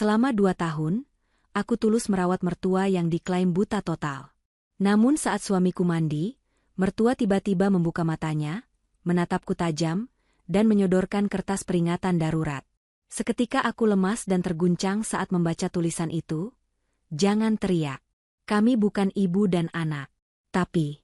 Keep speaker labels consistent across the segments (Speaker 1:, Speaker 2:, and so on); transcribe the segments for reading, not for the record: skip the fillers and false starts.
Speaker 1: Selama 2 tahun, aku tulus merawat mertua yang diklaim buta total. Namun saat suamiku mandi, mertua tiba-tiba membuka matanya, menatapku tajam, dan menyodorkan kertas peringatan darurat. Seketika aku lemas dan terguncang saat membaca tulisan itu. Jangan teriak. Kami bukan ibu dan anak. Tapi,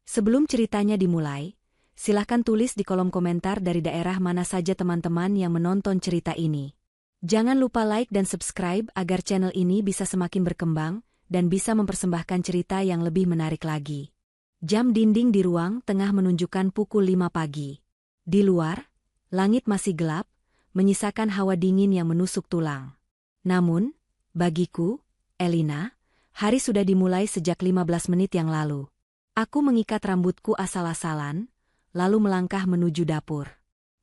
Speaker 1: sebelum ceritanya dimulai, silahkan tulis di kolom komentar dari daerah mana saja teman-teman yang menonton cerita ini. Jangan lupa like dan subscribe agar channel ini bisa semakin berkembang dan bisa mempersembahkan cerita yang lebih menarik lagi. Jam dinding di ruang tengah menunjukkan pukul 5 pagi. Di luar, langit masih gelap, menyisakan hawa dingin yang menusuk tulang. Namun, bagiku, Elina, hari sudah dimulai sejak 15 menit yang lalu. Aku mengikat rambutku asal-asalan, lalu melangkah menuju dapur.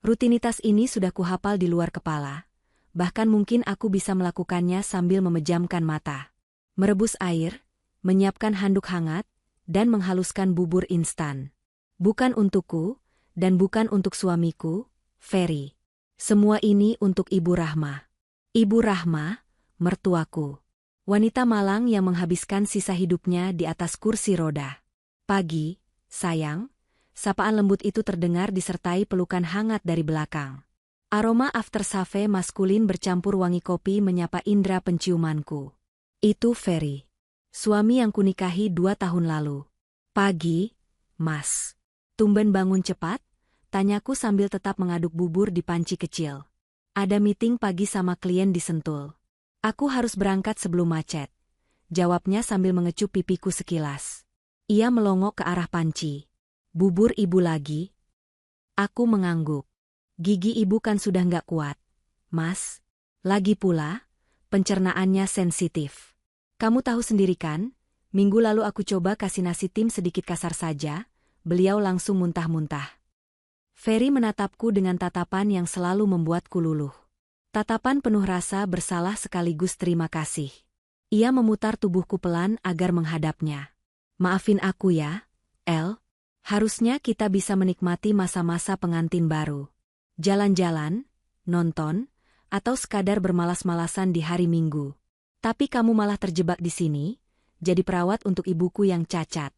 Speaker 1: Rutinitas ini sudah kuhafal di luar kepala, bahkan mungkin aku bisa melakukannya sambil memejamkan mata. Merebus air, menyiapkan handuk hangat, dan menghaluskan bubur instan. Bukan untukku, dan bukan untuk suamiku, Ferry. Semua ini untuk Ibu Rahma. Ibu Rahma, mertuaku. Wanita malang yang menghabiskan sisa hidupnya di atas kursi roda. Pagi, sayang, sapaan lembut itu terdengar disertai pelukan hangat dari belakang. Aroma aftershave maskulin bercampur wangi kopi menyapa indera penciumanku. Itu Ferry, suami yang kunikahi 2 tahun lalu. Pagi, Mas. Tumben bangun cepat? Tanyaku sambil tetap mengaduk bubur di panci kecil. Ada meeting pagi sama klien di Sentul. Aku harus berangkat sebelum macet. Jawabnya sambil mengecup pipiku sekilas. Ia melongok ke arah panci. Bubur ibu lagi? Aku mengangguk. Gigi ibu kan sudah nggak kuat, Mas. Lagi pula, pencernaannya sensitif. Kamu tahu sendiri kan, minggu lalu aku coba kasih nasi tim sedikit kasar saja, beliau langsung muntah-muntah. Ferry menatapku dengan tatapan yang selalu membuatku luluh. Tatapan penuh rasa bersalah sekaligus terima kasih. Ia memutar tubuhku pelan agar menghadapnya. Maafin aku ya, El. Harusnya kita bisa menikmati masa-masa pengantin baru. Jalan-jalan, nonton, atau sekadar bermalas-malasan di hari Minggu. Tapi kamu malah terjebak di sini, jadi perawat untuk ibuku yang cacat.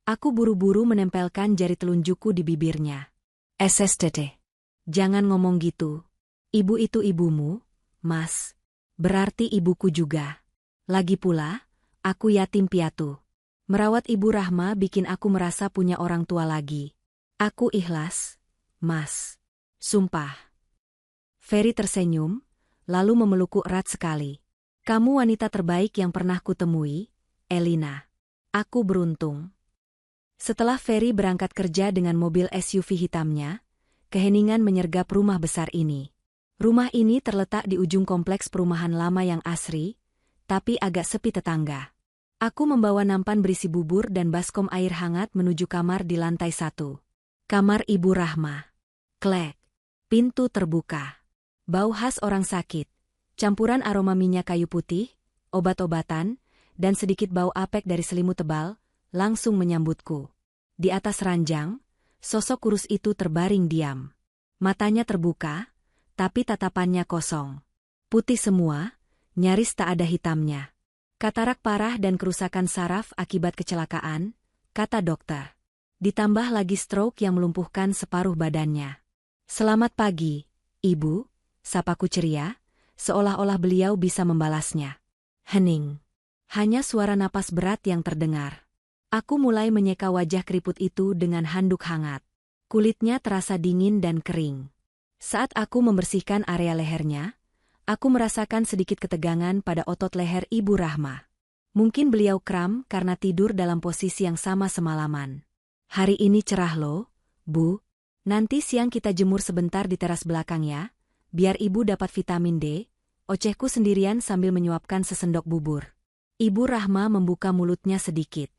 Speaker 1: Aku buru-buru menempelkan jari telunjukku di bibirnya. SSTT. Jangan ngomong gitu. Ibu itu ibumu, Mas. Berarti ibuku juga. Lagi pula, aku yatim piatu. Merawat Ibu Rahma bikin aku merasa punya orang tua lagi. Aku ikhlas, Mas. Sumpah. Ferry tersenyum, lalu memelukku erat sekali. Kamu wanita terbaik yang pernah kutemui, Elina. Aku beruntung. Setelah Ferry berangkat kerja dengan mobil SUV hitamnya, keheningan menyergap rumah besar ini. Rumah ini terletak di ujung kompleks perumahan lama yang asri, tapi agak sepi tetangga. Aku membawa nampan berisi bubur dan baskom air hangat menuju kamar di lantai 1. Kamar Ibu Rahma. Klek. Pintu terbuka. Bau khas orang sakit, campuran aroma minyak kayu putih, obat-obatan, dan sedikit bau apek dari selimut tebal, langsung menyambutku. Di atas ranjang, sosok kurus itu terbaring diam. Matanya terbuka, tapi tatapannya kosong. Putih semua, nyaris tak ada hitamnya. Katarak parah dan kerusakan saraf akibat kecelakaan, kata dokter. Ditambah lagi stroke yang melumpuhkan separuh badannya. Selamat pagi, Ibu, sapaku ceria, seolah-olah beliau bisa membalasnya. Hening. Hanya suara napas berat yang terdengar. Aku mulai menyeka wajah keriput itu dengan handuk hangat. Kulitnya terasa dingin dan kering. Saat aku membersihkan area lehernya, aku merasakan sedikit ketegangan pada otot leher Ibu Rahma. Mungkin beliau kram karena tidur dalam posisi yang sama semalaman. Hari ini cerah loh, Bu. Nanti siang kita jemur sebentar di teras belakang ya, biar Ibu dapat vitamin D, ocehku sendirian sambil menyuapkan sesendok bubur. Ibu Rahma membuka mulutnya sedikit.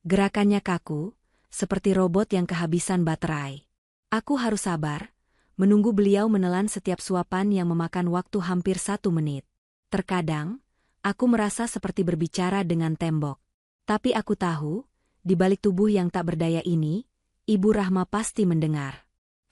Speaker 1: Gerakannya kaku, seperti robot yang kehabisan baterai. Aku harus sabar, menunggu beliau menelan setiap suapan yang memakan waktu hampir 1 menit. Terkadang, aku merasa seperti berbicara dengan tembok. Tapi aku tahu, di balik tubuh yang tak berdaya ini, Ibu Rahma pasti mendengar.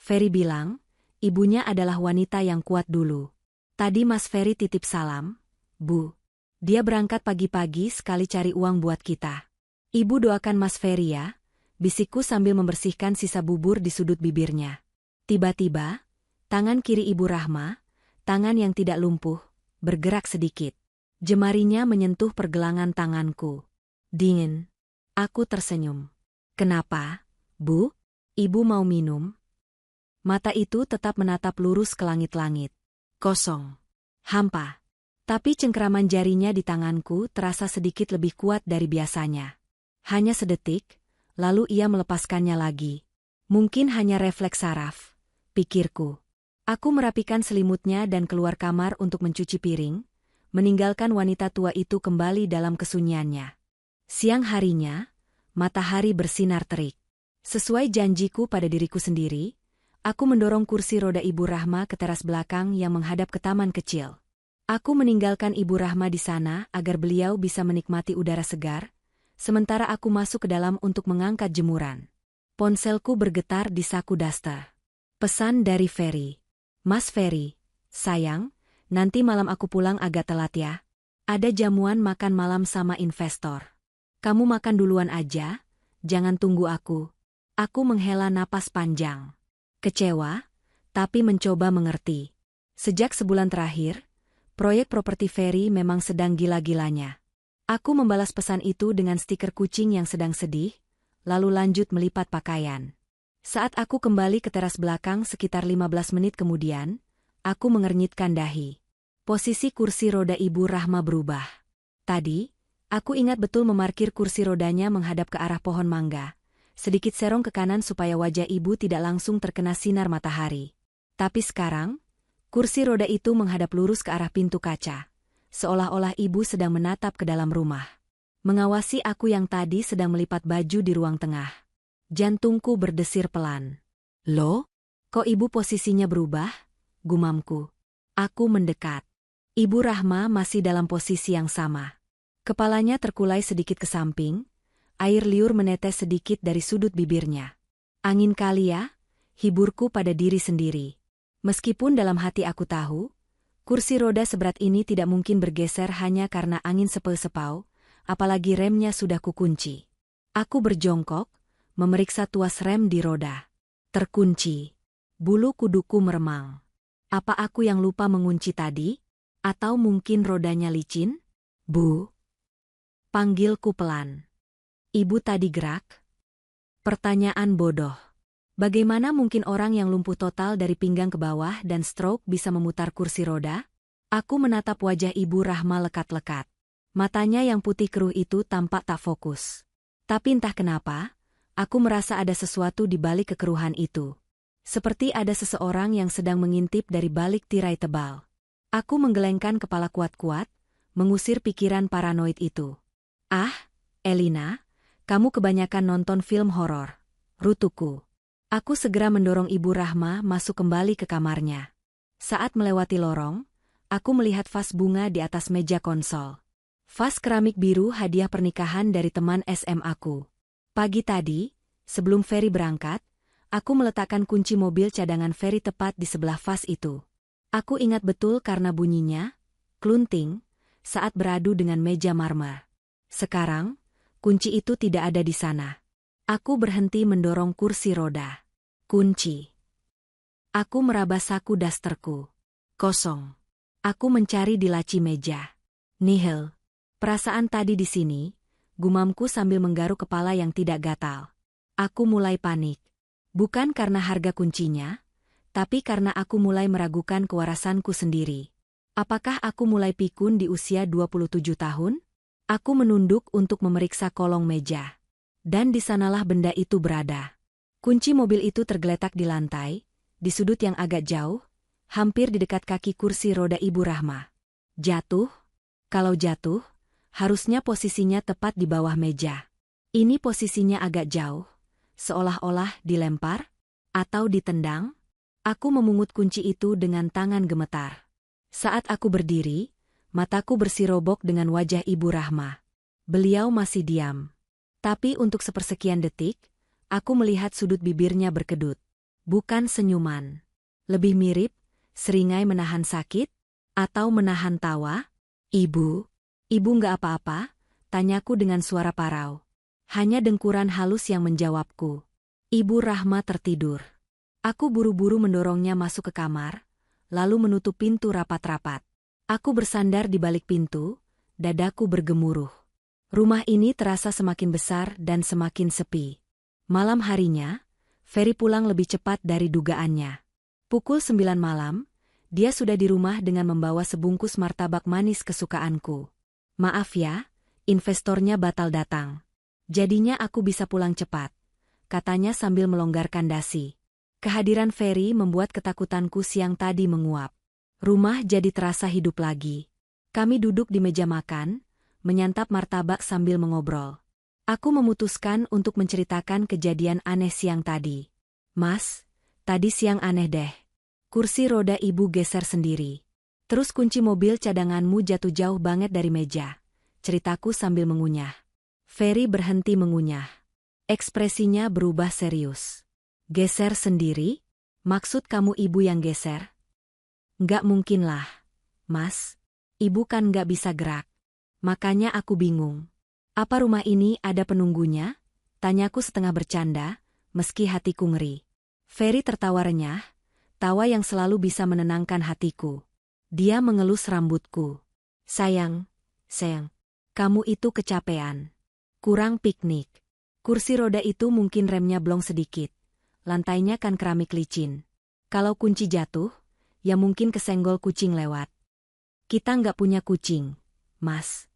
Speaker 1: Ferry bilang, ibunya adalah wanita yang kuat dulu. Tadi Mas Ferry titip salam, Bu. Dia berangkat pagi-pagi sekali cari uang buat kita. Ibu doakan Mas Ferry ya, bisikku sambil membersihkan sisa bubur di sudut bibirnya. Tiba-tiba, tangan kiri Ibu Rahma, tangan yang tidak lumpuh, bergerak sedikit. Jemarinya menyentuh pergelangan tanganku. Dingin. Aku tersenyum. Kenapa, Bu? Ibu mau minum? Mata itu tetap menatap lurus ke langit-langit. Kosong. Hampa. Tapi cengkeraman jarinya di tanganku terasa sedikit lebih kuat dari biasanya. Hanya sedetik, lalu ia melepaskannya lagi. Mungkin hanya refleks saraf, pikirku. Aku merapikan selimutnya dan keluar kamar untuk mencuci piring, meninggalkan wanita tua itu kembali dalam kesunyiannya. Siang harinya, matahari bersinar terik. Sesuai janjiku pada diriku sendiri, aku mendorong kursi roda Ibu Rahma ke teras belakang yang menghadap ke taman kecil. Aku meninggalkan Ibu Rahma di sana agar beliau bisa menikmati udara segar, sementara aku masuk ke dalam untuk mengangkat jemuran. Ponselku bergetar di saku daster. Pesan dari Ferry. Mas Ferry, sayang, nanti malam aku pulang agak telat ya. Ada jamuan makan malam sama investor. Kamu makan duluan aja, jangan tunggu aku. Aku menghela napas panjang. Kecewa, tapi mencoba mengerti. Sejak sebulan terakhir, proyek properti Ferry memang sedang gila-gilanya. Aku membalas pesan itu dengan stiker kucing yang sedang sedih, lalu lanjut melipat pakaian. Saat aku kembali ke teras belakang sekitar 15 menit kemudian, aku mengernyitkan dahi. Posisi kursi roda Ibu Rahma berubah. Tadi, aku ingat betul memarkir kursi rodanya menghadap ke arah pohon mangga, sedikit serong ke kanan supaya wajah ibu tidak langsung terkena sinar matahari. Tapi sekarang, kursi roda itu menghadap lurus ke arah pintu kaca, seolah-olah ibu sedang menatap ke dalam rumah. Mengawasi aku yang tadi sedang melipat baju di ruang tengah. Jantungku berdesir pelan. Loh? Kok ibu posisinya berubah? Gumamku. Aku mendekat. Ibu Rahma masih dalam posisi yang sama. Kepalanya terkulai sedikit ke samping, air liur menetes sedikit dari sudut bibirnya. Angin kali ya, hiburku pada diri sendiri. Meskipun dalam hati aku tahu, kursi roda seberat ini tidak mungkin bergeser hanya karena angin sepau-sepau, apalagi remnya sudah kukunci. Aku berjongkok, memeriksa tuas rem di roda. Terkunci. Bulu kuduku meremang. Apa aku yang lupa mengunci tadi? Atau mungkin rodanya licin? Bu? Panggilku pelan. Ibu tadi gerak? Pertanyaan bodoh. Bagaimana mungkin orang yang lumpuh total dari pinggang ke bawah dan stroke bisa memutar kursi roda? Aku menatap wajah Ibu Rahma lekat-lekat. Matanya yang putih keruh itu tampak tak fokus. Tapi entah kenapa, aku merasa ada sesuatu di balik kekeruhan itu. Seperti ada seseorang yang sedang mengintip dari balik tirai tebal. Aku menggelengkan kepala kuat-kuat, mengusir pikiran paranoid itu. Ah, Elina, kamu kebanyakan nonton film horor. Rutuku. Aku segera mendorong Ibu Rahma masuk kembali ke kamarnya. Saat melewati lorong, aku melihat vas bunga di atas meja konsol. Vas keramik biru hadiah pernikahan dari teman SMA-ku. Pagi tadi, sebelum Ferry berangkat, aku meletakkan kunci mobil cadangan Ferry tepat di sebelah vas itu. Aku ingat betul karena bunyinya, klunting, saat beradu dengan meja marmer. Sekarang, kunci itu tidak ada di sana. Aku berhenti mendorong kursi roda. Kunci. Aku meraba saku dasterku. Kosong. Aku mencari di laci meja. Nihil. Perasaan tadi di sini, gumamku sambil menggaruk kepala yang tidak gatal. Aku mulai panik. Bukan karena harga kuncinya, tapi karena aku mulai meragukan kewarasanku sendiri. Apakah aku mulai pikun di usia 27 tahun? Aku menunduk untuk memeriksa kolong meja. Dan di sanalah benda itu berada. Kunci mobil itu tergeletak di lantai, di sudut yang agak jauh, hampir di dekat kaki kursi roda Ibu Rahma. Jatuh? Kalau jatuh, harusnya posisinya tepat di bawah meja. Ini posisinya agak jauh, seolah-olah dilempar, atau ditendang. Aku memungut kunci itu dengan tangan gemetar. Saat aku berdiri, mataku bersirobok dengan wajah Ibu Rahma. Beliau masih diam. Tapi untuk sepersekian detik, aku melihat sudut bibirnya berkedut. Bukan senyuman. Lebih mirip, seringai menahan sakit. Atau menahan tawa? Ibu? Ibu nggak apa-apa? Tanyaku dengan suara parau. Hanya dengkuran halus yang menjawabku. Ibu Rahma tertidur. Aku buru-buru mendorongnya masuk ke kamar, lalu menutup pintu rapat-rapat. Aku bersandar di balik pintu, dadaku bergemuruh. Rumah ini terasa semakin besar dan semakin sepi. Malam harinya, Ferry pulang lebih cepat dari dugaannya. Pukul 9 malam, dia sudah di rumah dengan membawa sebungkus martabak manis kesukaanku. Maaf ya, investornya batal datang. Jadinya aku bisa pulang cepat, katanya sambil melonggarkan dasi. Kehadiran Ferry membuat ketakutanku siang tadi menguap. Rumah jadi terasa hidup lagi. Kami duduk di meja makan, menyantap martabak sambil mengobrol. Aku memutuskan untuk menceritakan kejadian aneh siang tadi. Mas, tadi siang aneh deh. Kursi roda ibu geser sendiri. Terus kunci mobil cadanganmu jatuh jauh banget dari meja. Ceritaku sambil mengunyah. Ferry berhenti mengunyah. Ekspresinya berubah serius. Geser sendiri? Maksud kamu ibu yang geser? Nggak mungkinlah, Mas. Ibu kan nggak bisa gerak. Makanya aku bingung. Apa rumah ini ada penunggunya? Tanyaku setengah bercanda, meski hatiku ngeri. Ferry tertawa renyah, tawa yang selalu bisa menenangkan hatiku. Dia mengelus rambutku. Sayang, kamu itu kecapean. Kurang piknik. Kursi roda itu mungkin remnya blong sedikit. Lantainya kan keramik licin. Kalau kunci jatuh, ya mungkin kesenggol kucing lewat. Kita nggak punya kucing, Mas.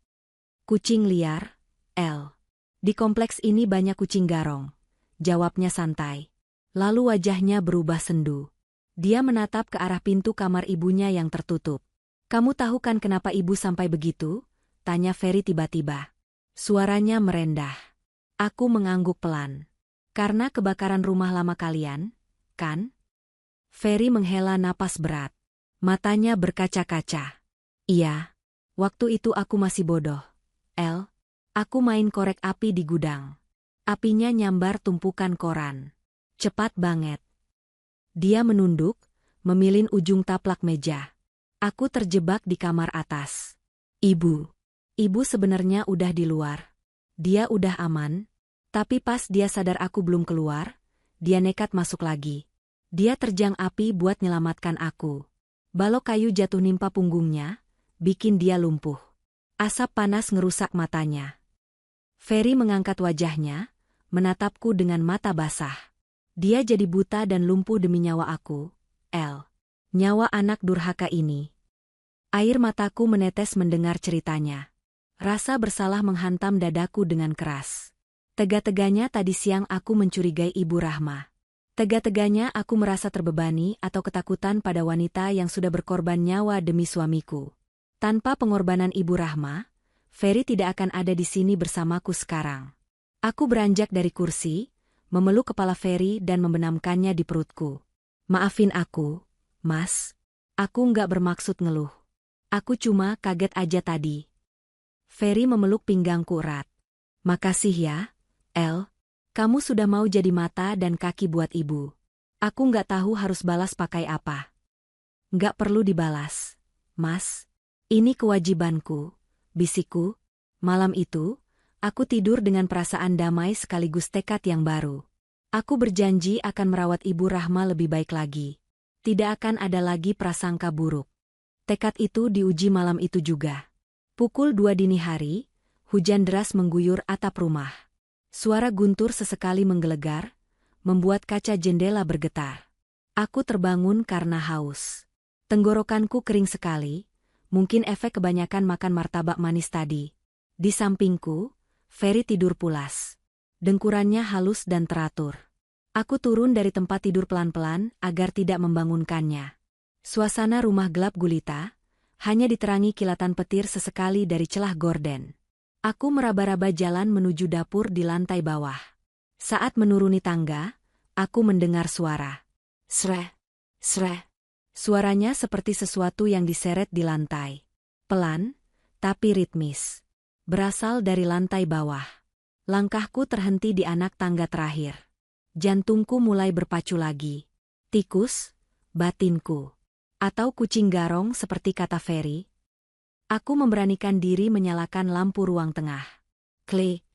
Speaker 1: Kucing liar, El. Di kompleks ini banyak kucing garong. Jawabnya santai. Lalu wajahnya berubah sendu. Dia menatap ke arah pintu kamar ibunya yang tertutup. Kamu tahu kan kenapa ibu sampai begitu? Tanya Ferry tiba-tiba. Suaranya merendah. Aku mengangguk pelan. Karena kebakaran rumah lama kalian, kan? Ferry menghela napas berat. Matanya berkaca-kaca. Iya. Waktu itu aku masih bodoh. El, aku main korek api di gudang. Apinya nyambar tumpukan koran. Cepat banget. Dia menunduk, memilin ujung taplak meja. Aku terjebak di kamar atas. Ibu sebenarnya udah di luar. Dia udah aman. Tapi pas dia sadar aku belum keluar, dia nekat masuk lagi. Dia terjang api buat menyelamatkan aku. Balok kayu jatuh nimpa punggungnya, bikin dia lumpuh. Asap panas ngerusak matanya. Ferry mengangkat wajahnya, menatapku dengan mata basah. Dia jadi buta dan lumpuh demi nyawa aku, El. Nyawa anak durhaka ini. Air mataku menetes mendengar ceritanya. Rasa bersalah menghantam dadaku dengan keras. Tega-teganya tadi siang aku mencurigai Ibu Rahma. Tega-teganya aku merasa terbebani atau ketakutan pada wanita yang sudah berkorban nyawa demi suamiku. Tanpa pengorbanan Ibu Rahma, Ferry tidak akan ada di sini bersamaku sekarang. Aku beranjak dari kursi, memeluk kepala Ferry dan membenamkannya di perutku. Maafin aku, Mas. Aku nggak bermaksud ngeluh. Aku cuma kaget aja tadi. Ferry memeluk pinggangku erat. Makasih ya, El. Kamu sudah mau jadi mata dan kaki buat ibu. Aku nggak tahu harus balas pakai apa. Nggak perlu dibalas, Mas. Ini kewajibanku, bisikku. Malam itu, aku tidur dengan perasaan damai sekaligus tekad yang baru. Aku berjanji akan merawat Ibu Rahma lebih baik lagi. Tidak akan ada lagi prasangka buruk. Tekad itu diuji malam itu juga. Pukul 2 dini hari, hujan deras mengguyur atap rumah. Suara guntur sesekali menggelegar, membuat kaca jendela bergetar. Aku terbangun karena haus. Tenggorokanku kering sekali, mungkin efek kebanyakan makan martabak manis tadi. Di sampingku, Ferry tidur pulas. Dengkurannya halus dan teratur. Aku turun dari tempat tidur pelan-pelan agar tidak membangunkannya. Suasana rumah gelap gulita, hanya diterangi kilatan petir sesekali dari celah gorden. Aku meraba-raba jalan menuju dapur di lantai bawah. Saat menuruni tangga, aku mendengar suara. Sreh, sreh. Suaranya seperti sesuatu yang diseret di lantai. Pelan, tapi ritmis. Berasal dari lantai bawah. Langkahku terhenti di anak tangga terakhir. Jantungku mulai berpacu lagi. Tikus, batinku. Atau kucing garong seperti kata Ferry? Aku memberanikan diri menyalakan lampu ruang tengah. Klik.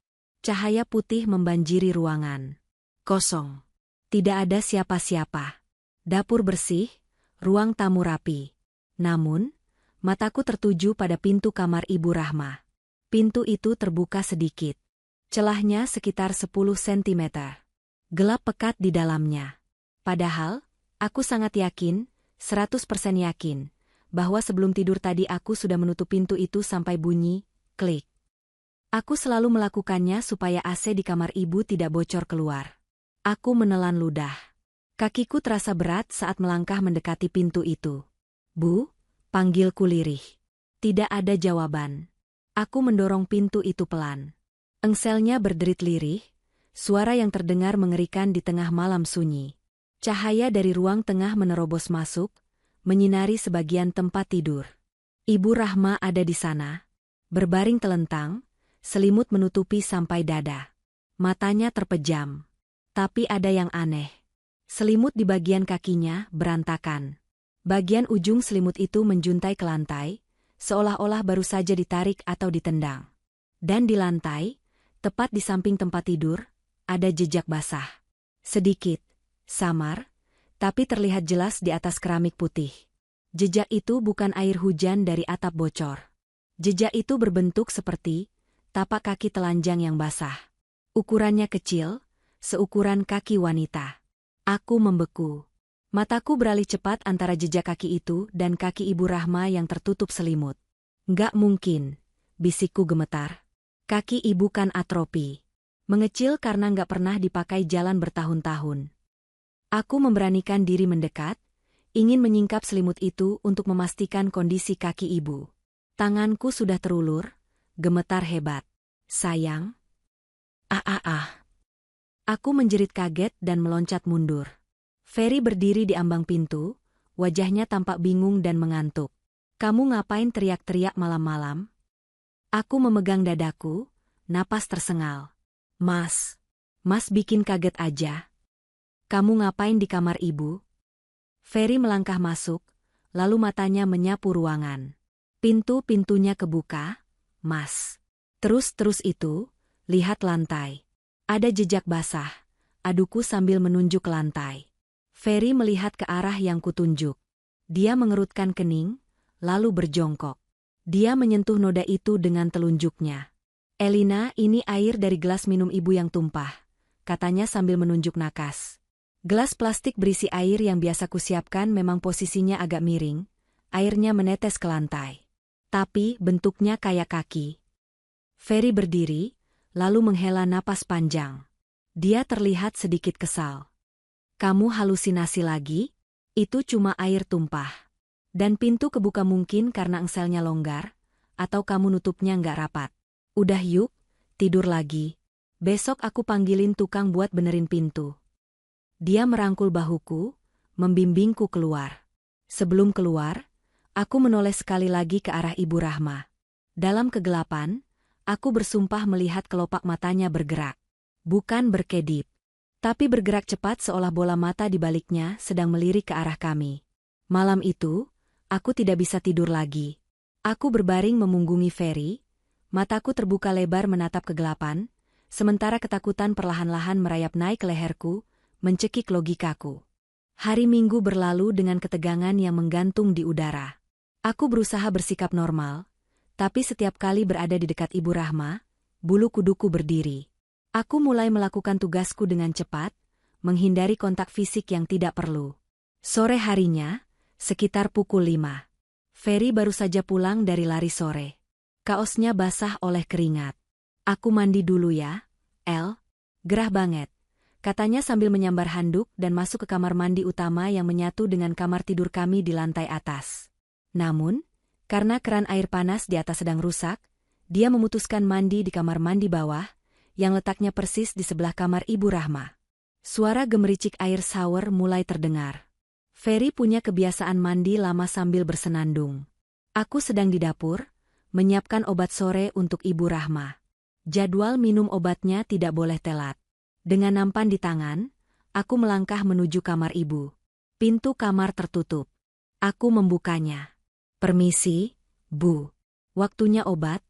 Speaker 1: Cahaya putih membanjiri ruangan. Kosong. Tidak ada siapa-siapa. Dapur bersih, ruang tamu rapi. Namun, mataku tertuju pada pintu kamar Ibu Rahma. Pintu itu terbuka sedikit. Celahnya sekitar 10 sentimeter. Gelap pekat di dalamnya. Padahal, aku sangat yakin, 100% yakin, bahwa sebelum tidur tadi aku sudah menutup pintu itu sampai bunyi, klik. Aku selalu melakukannya supaya AC di kamar ibu tidak bocor keluar. Aku menelan ludah. Kakiku terasa berat saat melangkah mendekati pintu itu. Bu, panggilku lirih. Tidak ada jawaban. Aku mendorong pintu itu pelan. Engselnya berderit lirih, suara yang terdengar mengerikan di tengah malam sunyi. Cahaya dari ruang tengah menerobos masuk, menyinari sebagian tempat tidur. Ibu Rahma ada di sana, berbaring telentang, selimut menutupi sampai dada. Matanya terpejam. Tapi ada yang aneh. Selimut di bagian kakinya berantakan. Bagian ujung selimut itu menjuntai ke lantai, seolah-olah baru saja ditarik atau ditendang. Dan di lantai, tepat di samping tempat tidur, ada jejak basah. Sedikit, samar, tapi terlihat jelas di atas keramik putih. Jejak itu bukan air hujan dari atap bocor. Jejak itu berbentuk seperti tapak kaki telanjang yang basah. Ukurannya kecil, seukuran kaki wanita. Aku membeku. Mataku beralih cepat antara jejak kaki itu dan kaki Ibu Rahma yang tertutup selimut. Nggak mungkin, bisikku gemetar. Kaki ibu kan atrofi. Mengecil karena nggak pernah dipakai jalan bertahun-tahun. Aku memberanikan diri mendekat, ingin menyingkap selimut itu untuk memastikan kondisi kaki ibu. Tanganku sudah terulur, gemetar hebat. Sayang. Aku menjerit kaget dan meloncat mundur. Ferry berdiri di ambang pintu, wajahnya tampak bingung dan mengantuk. Kamu ngapain teriak-teriak malam-malam? Aku memegang dadaku, napas tersengal. Mas bikin kaget aja. Kamu ngapain di kamar ibu? Ferry melangkah masuk, lalu matanya menyapu ruangan. Pintu-pintunya kebuka, Mas. Terus itu, lihat lantai. Ada jejak basah, aduku sambil menunjuk ke lantai. Ferry melihat ke arah yang kutunjuk. Dia mengerutkan kening, lalu berjongkok. Dia menyentuh noda itu dengan telunjuknya. Elina, ini air dari gelas minum ibu yang tumpah, katanya sambil menunjuk nakas. Gelas plastik berisi air yang biasa kusiapkan memang posisinya agak miring, airnya menetes ke lantai. Tapi bentuknya kayak kaki. Ferry berdiri, lalu menghela napas panjang. Dia terlihat sedikit kesal. Kamu halusinasi lagi? Itu cuma air tumpah. Dan pintu kebuka mungkin karena engselnya longgar, atau kamu nutupnya nggak rapat. Udah yuk, tidur lagi. Besok aku panggilin tukang buat benerin pintu. Dia merangkul bahuku, membimbingku keluar. Sebelum keluar, aku menoleh sekali lagi ke arah Ibu Rahma. Dalam kegelapan, aku bersumpah melihat kelopak matanya bergerak. Bukan berkedip, tapi bergerak cepat seolah bola mata di baliknya sedang melirik ke arah kami. Malam itu, aku tidak bisa tidur lagi. Aku berbaring memunggungi Ferry, mataku terbuka lebar menatap kegelapan, sementara ketakutan perlahan-lahan merayap naik ke leherku, mencekik logikaku. Hari Minggu berlalu dengan ketegangan yang menggantung di udara. Aku berusaha bersikap normal, tapi setiap kali berada di dekat Ibu Rahma, bulu kuduku berdiri. Aku mulai melakukan tugasku dengan cepat, menghindari kontak fisik yang tidak perlu. Sore harinya, sekitar pukul 5. Ferry baru saja pulang dari lari sore. Kaosnya basah oleh keringat. Aku mandi dulu ya, El. Gerah banget, katanya sambil menyambar handuk dan masuk ke kamar mandi utama yang menyatu dengan kamar tidur kami di lantai atas. Namun, karena keran air panas di atas sedang rusak, dia memutuskan mandi di kamar mandi bawah, yang letaknya persis di sebelah kamar Ibu Rahma. Suara gemericik air shower mulai terdengar. Ferry punya kebiasaan mandi lama sambil bersenandung. Aku sedang di dapur, menyiapkan obat sore untuk Ibu Rahma. Jadwal minum obatnya tidak boleh telat. Dengan nampan di tangan, aku melangkah menuju kamar ibu. Pintu kamar tertutup. Aku membukanya. Permisi, Bu. Waktunya obat,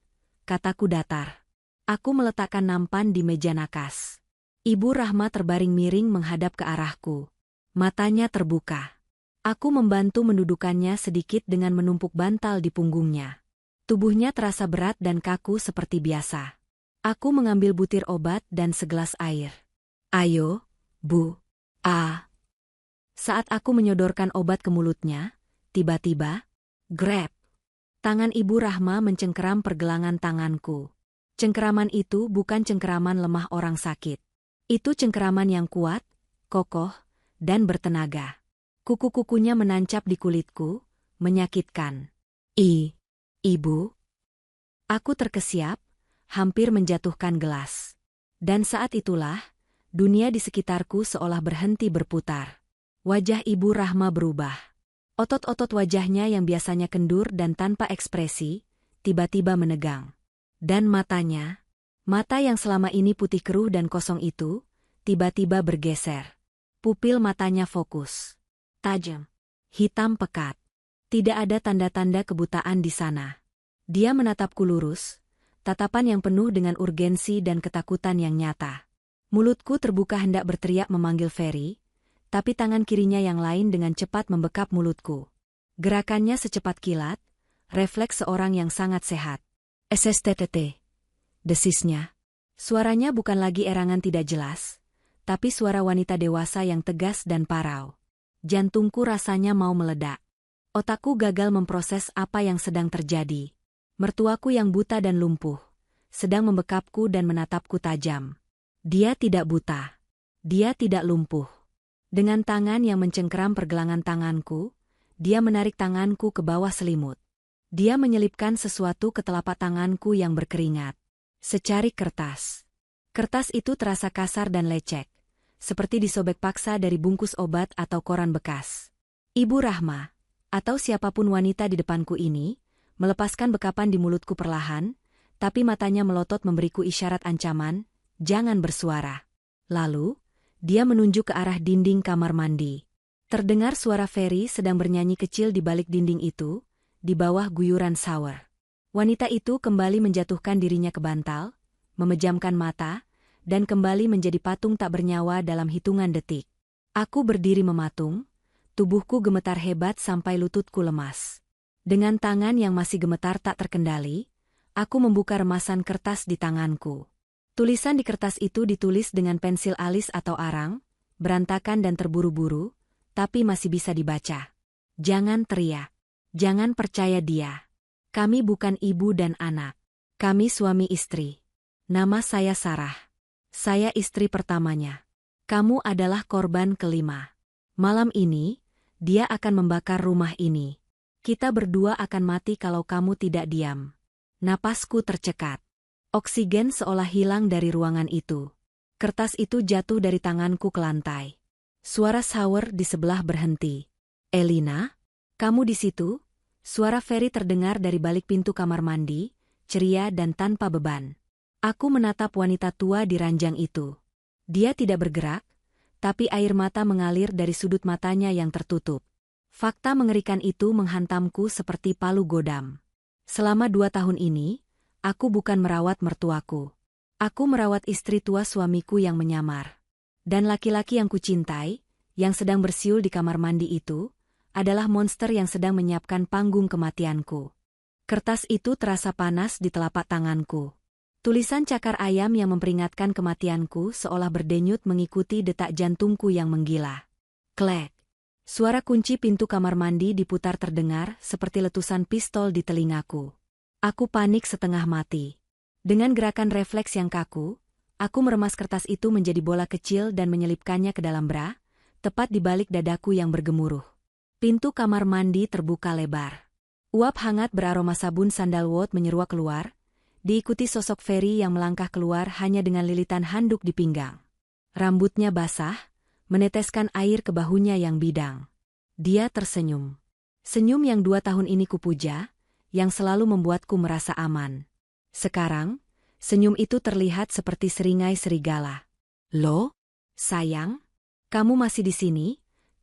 Speaker 1: kataku datar. Aku meletakkan nampan di meja nakas. Ibu Rahma terbaring miring menghadap ke arahku. Matanya terbuka. Aku membantu mendudukannya sedikit dengan menumpuk bantal di punggungnya. Tubuhnya terasa berat dan kaku seperti biasa. Aku mengambil butir obat dan segelas air. Ayo, Bu. Saat aku menyodorkan obat ke mulutnya, tiba-tiba, grab. Tangan Ibu Rahma mencengkeram pergelangan tanganku. Cengkeraman itu bukan cengkeraman lemah orang sakit. Itu cengkeraman yang kuat, kokoh, dan bertenaga. Kuku-kukunya menancap di kulitku, menyakitkan. Ibu. Aku terkesiap, hampir menjatuhkan gelas. Dan saat itulah, dunia di sekitarku seolah berhenti berputar. Wajah Ibu Rahma berubah. Otot-otot wajahnya yang biasanya kendur dan tanpa ekspresi, tiba-tiba menegang. Dan matanya, mata yang selama ini putih keruh dan kosong itu, tiba-tiba bergeser. Pupil matanya fokus. Tajam. Hitam pekat. Tidak ada tanda-tanda kebutaan di sana. Dia menatapku lurus, tatapan yang penuh dengan urgensi dan ketakutan yang nyata. Mulutku terbuka hendak berteriak memanggil Ferry, tapi tangan kirinya yang lain dengan cepat membekap mulutku. Gerakannya secepat kilat, refleks seorang yang sangat sehat. SSTTT. Desisnya. Suaranya bukan lagi erangan tidak jelas, tapi suara wanita dewasa yang tegas dan parau. Jantungku rasanya mau meledak. Otakku gagal memproses apa yang sedang terjadi. Mertuaku yang buta dan lumpuh, sedang membekapku dan menatapku tajam. Dia tidak buta. Dia tidak lumpuh. Dengan tangan yang mencengkeram pergelangan tanganku, dia menarik tanganku ke bawah selimut. Dia menyelipkan sesuatu ke telapak tanganku yang berkeringat. Secarik kertas. Kertas itu terasa kasar dan lecek, seperti disobek paksa dari bungkus obat atau koran bekas. Ibu Rahma, atau siapapun wanita di depanku ini, melepaskan bekapan di mulutku perlahan, tapi matanya melotot memberiku isyarat ancaman, jangan bersuara. Lalu, dia menunjuk ke arah dinding kamar mandi. Terdengar suara Ferry sedang bernyanyi kecil di balik dinding itu, di bawah guyuran shower. Wanita itu kembali menjatuhkan dirinya ke bantal, memejamkan mata, dan kembali menjadi patung tak bernyawa dalam hitungan detik. Aku berdiri mematung, tubuhku gemetar hebat sampai lututku lemas. Dengan tangan yang masih gemetar tak terkendali, aku membuka remasan kertas di tanganku. Tulisan di kertas itu ditulis dengan pensil alis atau arang, berantakan dan terburu-buru, tapi masih bisa dibaca. Jangan teriak. Jangan percaya dia. Kami bukan ibu dan anak. Kami suami istri. Nama saya Sarah. Saya istri pertamanya. Kamu adalah korban kelima. Malam ini, dia akan membakar rumah ini. Kita berdua akan mati kalau kamu tidak diam. Napasku tercekat. Oksigen seolah hilang dari ruangan itu. Kertas itu jatuh dari tanganku ke lantai. Suara shower di sebelah berhenti. Elina, kamu di situ? Suara Ferry terdengar dari balik pintu kamar mandi, ceria dan tanpa beban. Aku menatap wanita tua di ranjang itu. Dia tidak bergerak, tapi air mata mengalir dari sudut matanya yang tertutup. Fakta mengerikan itu menghantamku seperti palu godam. Selama 2 tahun ini, aku bukan merawat mertuaku. Aku merawat istri tua suamiku yang menyamar. Dan laki-laki yang kucintai, yang sedang bersiul di kamar mandi itu, adalah monster yang sedang menyiapkan panggung kematianku. Kertas itu terasa panas di telapak tanganku. Tulisan cakar ayam yang memperingatkan kematianku seolah berdenyut mengikuti detak jantungku yang menggila. Klek. Suara kunci pintu kamar mandi diputar terdengar seperti letusan pistol di telingaku. Aku panik setengah mati. Dengan gerakan refleks yang kaku, aku meremas kertas itu menjadi bola kecil dan menyelipkannya ke dalam bra, tepat di balik dadaku yang bergemuruh. Pintu kamar mandi terbuka lebar. Uap hangat beraroma sabun sandalwood menyeruak keluar, diikuti sosok Ferry yang melangkah keluar hanya dengan lilitan handuk di pinggang. Rambutnya basah, meneteskan air ke bahunya yang bidang. Dia tersenyum. Senyum yang 2 tahun ini kupuja, yang selalu membuatku merasa aman. Sekarang, senyum itu terlihat seperti seringai serigala. Loh, sayang? Kamu masih di sini?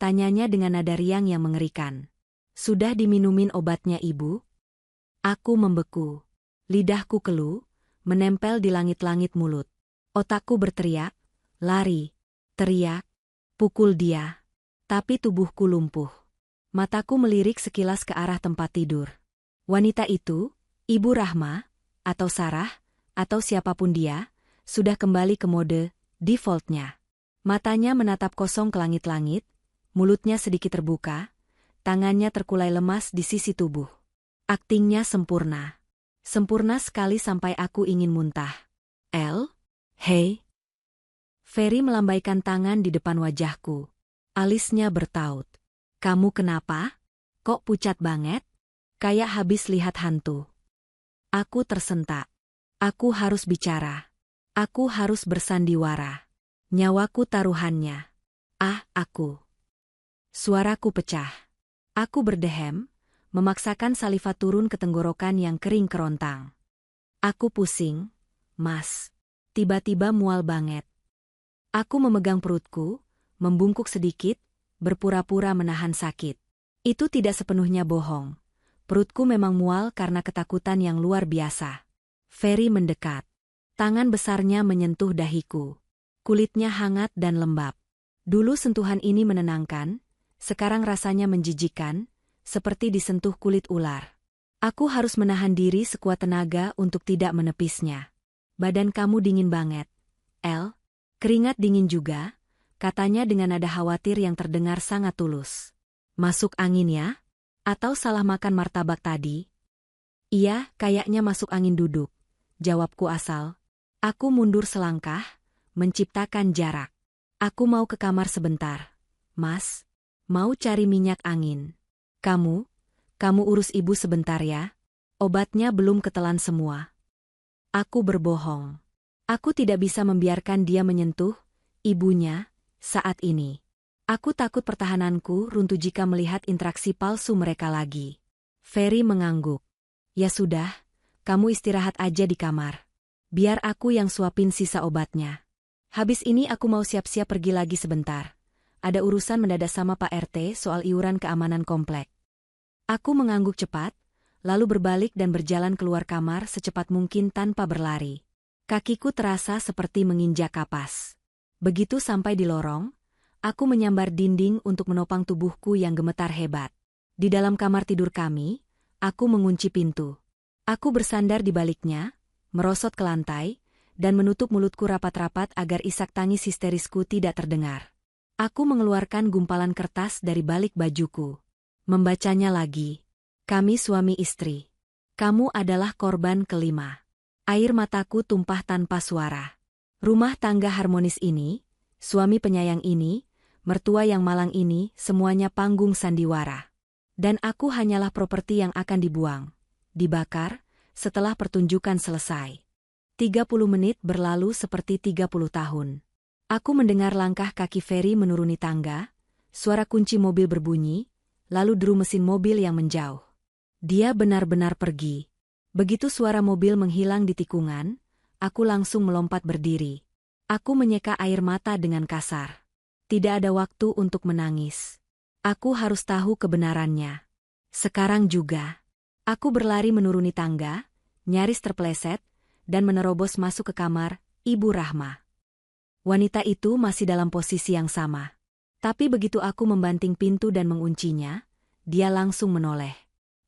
Speaker 1: Tanyanya dengan nada riang yang mengerikan. Sudah diminumin obatnya, Ibu? Aku membeku. Lidahku keluh, menempel di langit-langit mulut. Otakku berteriak, lari, teriak, pukul dia. Tapi tubuhku lumpuh. Mataku melirik sekilas ke arah tempat tidur. Wanita itu, Ibu Rahma, atau Sarah, atau siapapun dia, sudah kembali ke mode defaultnya. Matanya menatap kosong ke langit-langit, mulutnya sedikit terbuka, tangannya terkulai lemas di sisi tubuh. Aktingnya sempurna. Sempurna sekali sampai aku ingin muntah. Hei. Ferry melambaikan tangan di depan wajahku. Alisnya bertaut. Kamu kenapa? Kok pucat banget? Kayak habis lihat hantu. Aku tersentak. Aku harus bicara. Aku harus bersandiwara. Nyawaku taruhannya. Aku. Suaraku pecah. Aku berdehem, memaksakan saliva turun ke tenggorokan yang kering kerontang. Aku pusing, Mas. Tiba-tiba mual banget. Aku memegang perutku, membungkuk sedikit, berpura-pura menahan sakit. Itu tidak sepenuhnya bohong. Perutku memang mual karena ketakutan yang luar biasa. Ferry mendekat. Tangan besarnya menyentuh dahiku. Kulitnya hangat dan lembab. Dulu sentuhan ini menenangkan, sekarang rasanya menjijikkan, seperti disentuh kulit ular. Aku harus menahan diri sekuat tenaga untuk tidak menepisnya. Badan kamu dingin banget, El. Keringat dingin juga, katanya dengan nada khawatir yang terdengar sangat tulus. Masuk angin ya? Atau salah makan martabak tadi? Iya, kayaknya masuk angin duduk. Jawabku asal. Aku mundur selangkah, menciptakan jarak. Aku mau ke kamar sebentar. Mas, mau cari minyak angin. Kamu urus ibu sebentar ya. Obatnya belum ketelan semua. Aku berbohong. Aku tidak bisa membiarkan dia menyentuh ibunya saat ini. Aku takut pertahananku runtuh jika melihat interaksi palsu mereka lagi. Ferry mengangguk. Ya sudah, kamu istirahat aja di kamar. Biar aku yang suapin sisa obatnya. Habis ini aku mau siap-siap pergi lagi sebentar. Ada urusan mendadak sama Pak RT soal iuran keamanan komplek. Aku mengangguk cepat, lalu berbalik dan berjalan keluar kamar secepat mungkin tanpa berlari. Kakiku terasa seperti menginjak kapas. Begitu sampai di lorong, aku menyambar dinding untuk menopang tubuhku yang gemetar hebat. Di dalam kamar tidur kami, aku mengunci pintu. Aku bersandar di baliknya, merosot ke lantai, dan menutup mulutku rapat-rapat agar isak tangis histerisku tidak terdengar. Aku mengeluarkan gumpalan kertas dari balik bajuku. Membacanya lagi. Kami suami istri. Kamu adalah korban kelima. Air mataku tumpah tanpa suara. Rumah tangga harmonis ini, suami penyayang ini, mertua yang malang ini, semuanya panggung sandiwara. Dan aku hanyalah properti yang akan dibuang, dibakar, setelah pertunjukan selesai. 30 menit berlalu seperti 30 tahun. Aku mendengar langkah kaki Ferry menuruni tangga, suara kunci mobil berbunyi, lalu deru mesin mobil yang menjauh. Dia benar-benar pergi. Begitu suara mobil menghilang di tikungan, aku langsung melompat berdiri. Aku menyeka air mata dengan kasar. Tidak ada waktu untuk menangis. Aku harus tahu kebenarannya. Sekarang juga. Aku berlari menuruni tangga, nyaris terpeleset, dan menerobos masuk ke kamar Ibu Rahma. Wanita itu masih dalam posisi yang sama. Tapi begitu aku membanting pintu dan menguncinya, dia langsung menoleh.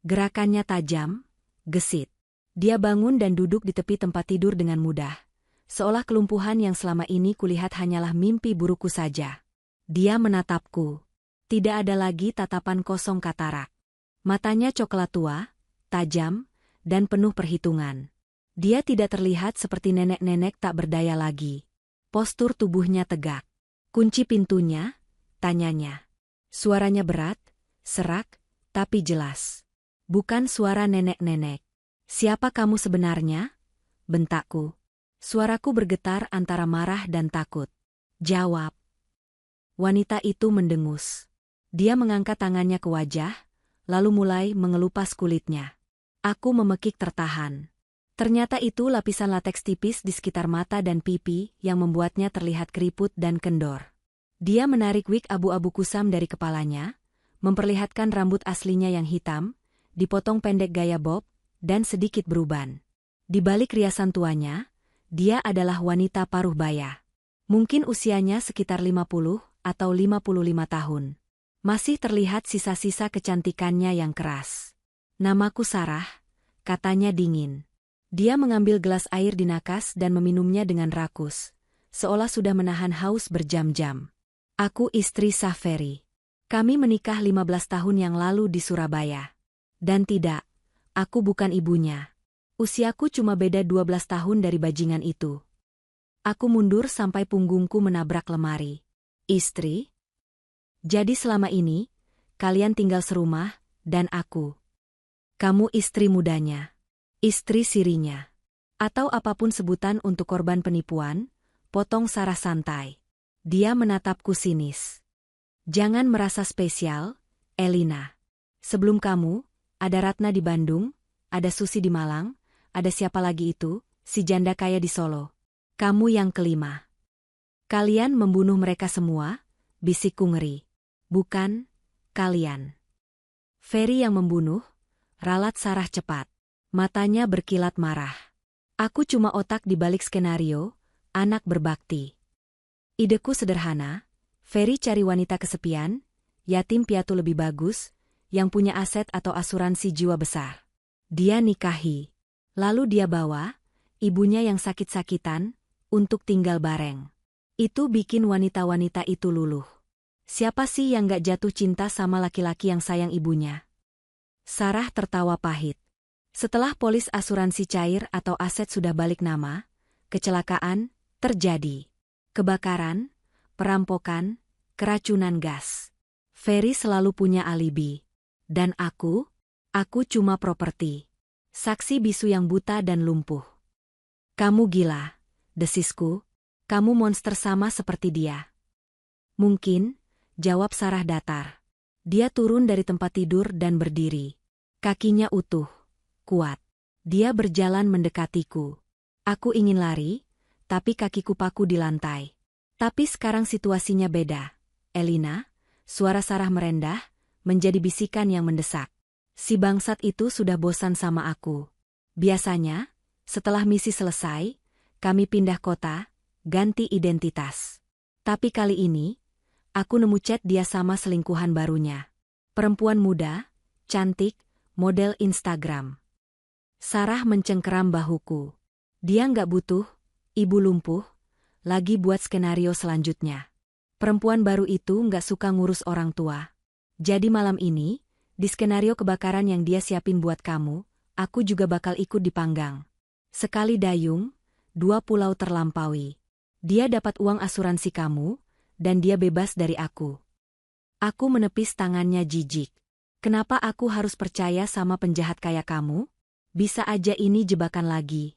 Speaker 1: Gerakannya tajam, gesit. Dia bangun dan duduk di tepi tempat tidur dengan mudah. Seolah kelumpuhan yang selama ini kulihat hanyalah mimpi burukku saja. Dia menatapku. Tidak ada lagi tatapan kosong katarak. Matanya coklat tua, tajam, dan penuh perhitungan. Dia tidak terlihat seperti nenek-nenek tak berdaya lagi. Postur tubuhnya tegak. Kunci pintunya, tanyanya. Suaranya berat, serak, tapi jelas. Bukan suara nenek-nenek. Siapa kamu sebenarnya? Bentakku. Suaraku bergetar antara marah dan takut. Jawab. Wanita itu mendengus. Dia mengangkat tangannya ke wajah, lalu mulai mengelupas kulitnya. Aku memekik tertahan. Ternyata itu lapisan lateks tipis di sekitar mata dan pipi yang membuatnya terlihat keriput dan kendor. Dia menarik wig abu-abu kusam dari kepalanya, memperlihatkan rambut aslinya yang hitam, dipotong pendek gaya bob, dan sedikit beruban. Di balik riasan tuanya, dia adalah wanita paruh baya. Mungkin usianya sekitar 50 atau 55 tahun. Masih terlihat sisa-sisa kecantikannya yang keras. "Namaku Sarah," katanya dingin. Dia mengambil gelas air di nakas dan meminumnya dengan rakus, seolah sudah menahan haus berjam-jam. "Aku istri Saferi. Kami menikah 15 tahun yang lalu di Surabaya. Dan tidak, aku bukan ibunya. Usiaku cuma beda 12 tahun dari bajingan itu." Aku mundur sampai punggungku menabrak lemari. "Istri? Jadi selama ini, kalian tinggal serumah, dan aku. Kamu istri mudanya. Istri sirinya. Atau apapun sebutan untuk korban penipuan," potong Sarah santai. Dia menatapku sinis. "Jangan merasa spesial, Elina. Sebelum kamu, ada Ratna di Bandung, ada Susi di Malang, ada siapa lagi itu, si janda kaya di Solo. Kamu yang kelima. Kalian membunuh mereka semua," bisikku ngeri. "Bukan, kalian." "Ferry yang membunuh," ralat Sarah cepat. Matanya berkilat marah. "Aku cuma otak di balik skenario, anak berbakti. Ideku sederhana, Ferry cari wanita kesepian, yatim piatu lebih bagus, yang punya aset atau asuransi jiwa besar. Dia nikahi. Lalu dia bawa ibunya yang sakit-sakitan untuk tinggal bareng. Itu bikin wanita-wanita itu luluh. Siapa sih yang gak jatuh cinta sama laki-laki yang sayang ibunya?" Sarah tertawa pahit. "Setelah polis asuransi cair atau aset sudah balik nama, kecelakaan terjadi. Kebakaran, perampokan, keracunan gas. Ferry selalu punya alibi. Dan aku cuma properti. Saksi bisu yang buta dan lumpuh." "Kamu gila," desisku. "Kamu monster sama seperti dia." "Mungkin," jawab Sarah datar. Dia turun dari tempat tidur dan berdiri. Kakinya utuh, kuat. Dia berjalan mendekatiku. Aku ingin lari, tapi kakiku paku di lantai. "Tapi sekarang situasinya beda, Elina." Suara Sarah merendah, menjadi bisikan yang mendesak. "Si bangsat itu sudah bosan sama aku. Biasanya, setelah misi selesai, kami pindah kota, ganti identitas. Tapi kali ini, aku nemu chat dia sama selingkuhan barunya. Perempuan muda, cantik, model Instagram." Sarah mencengkeram bahuku. Dia nggak butuh ibu lumpuh lagi buat skenario selanjutnya. Perempuan baru itu nggak suka ngurus orang tua. Jadi malam ini, di skenario kebakaran yang dia siapin buat kamu, aku juga bakal ikut dipanggang. Sekali dayung, 2 pulau terlampaui. Dia dapat uang asuransi kamu, dan dia bebas dari aku." Aku menepis tangannya jijik. "Kenapa aku harus percaya sama penjahat kayak kamu? Bisa aja ini jebakan lagi."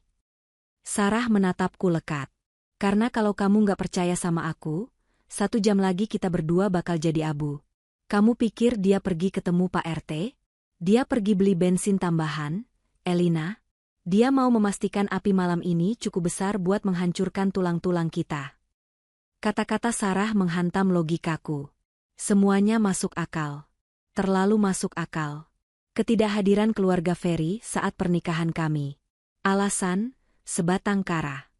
Speaker 1: Sarah menatapku lekat. "Karena kalau kamu nggak percaya sama aku, 1 jam lagi kita berdua bakal jadi abu. Kamu pikir dia pergi ketemu Pak RT? Dia pergi beli bensin tambahan, Elina. Dia mau memastikan api malam ini cukup besar buat menghancurkan tulang-tulang kita." Kata-kata Sarah menghantam logikaku. Semuanya masuk akal. Terlalu masuk akal. Ketidakhadiran keluarga Ferry saat pernikahan kami. Alasan, sebatang kara.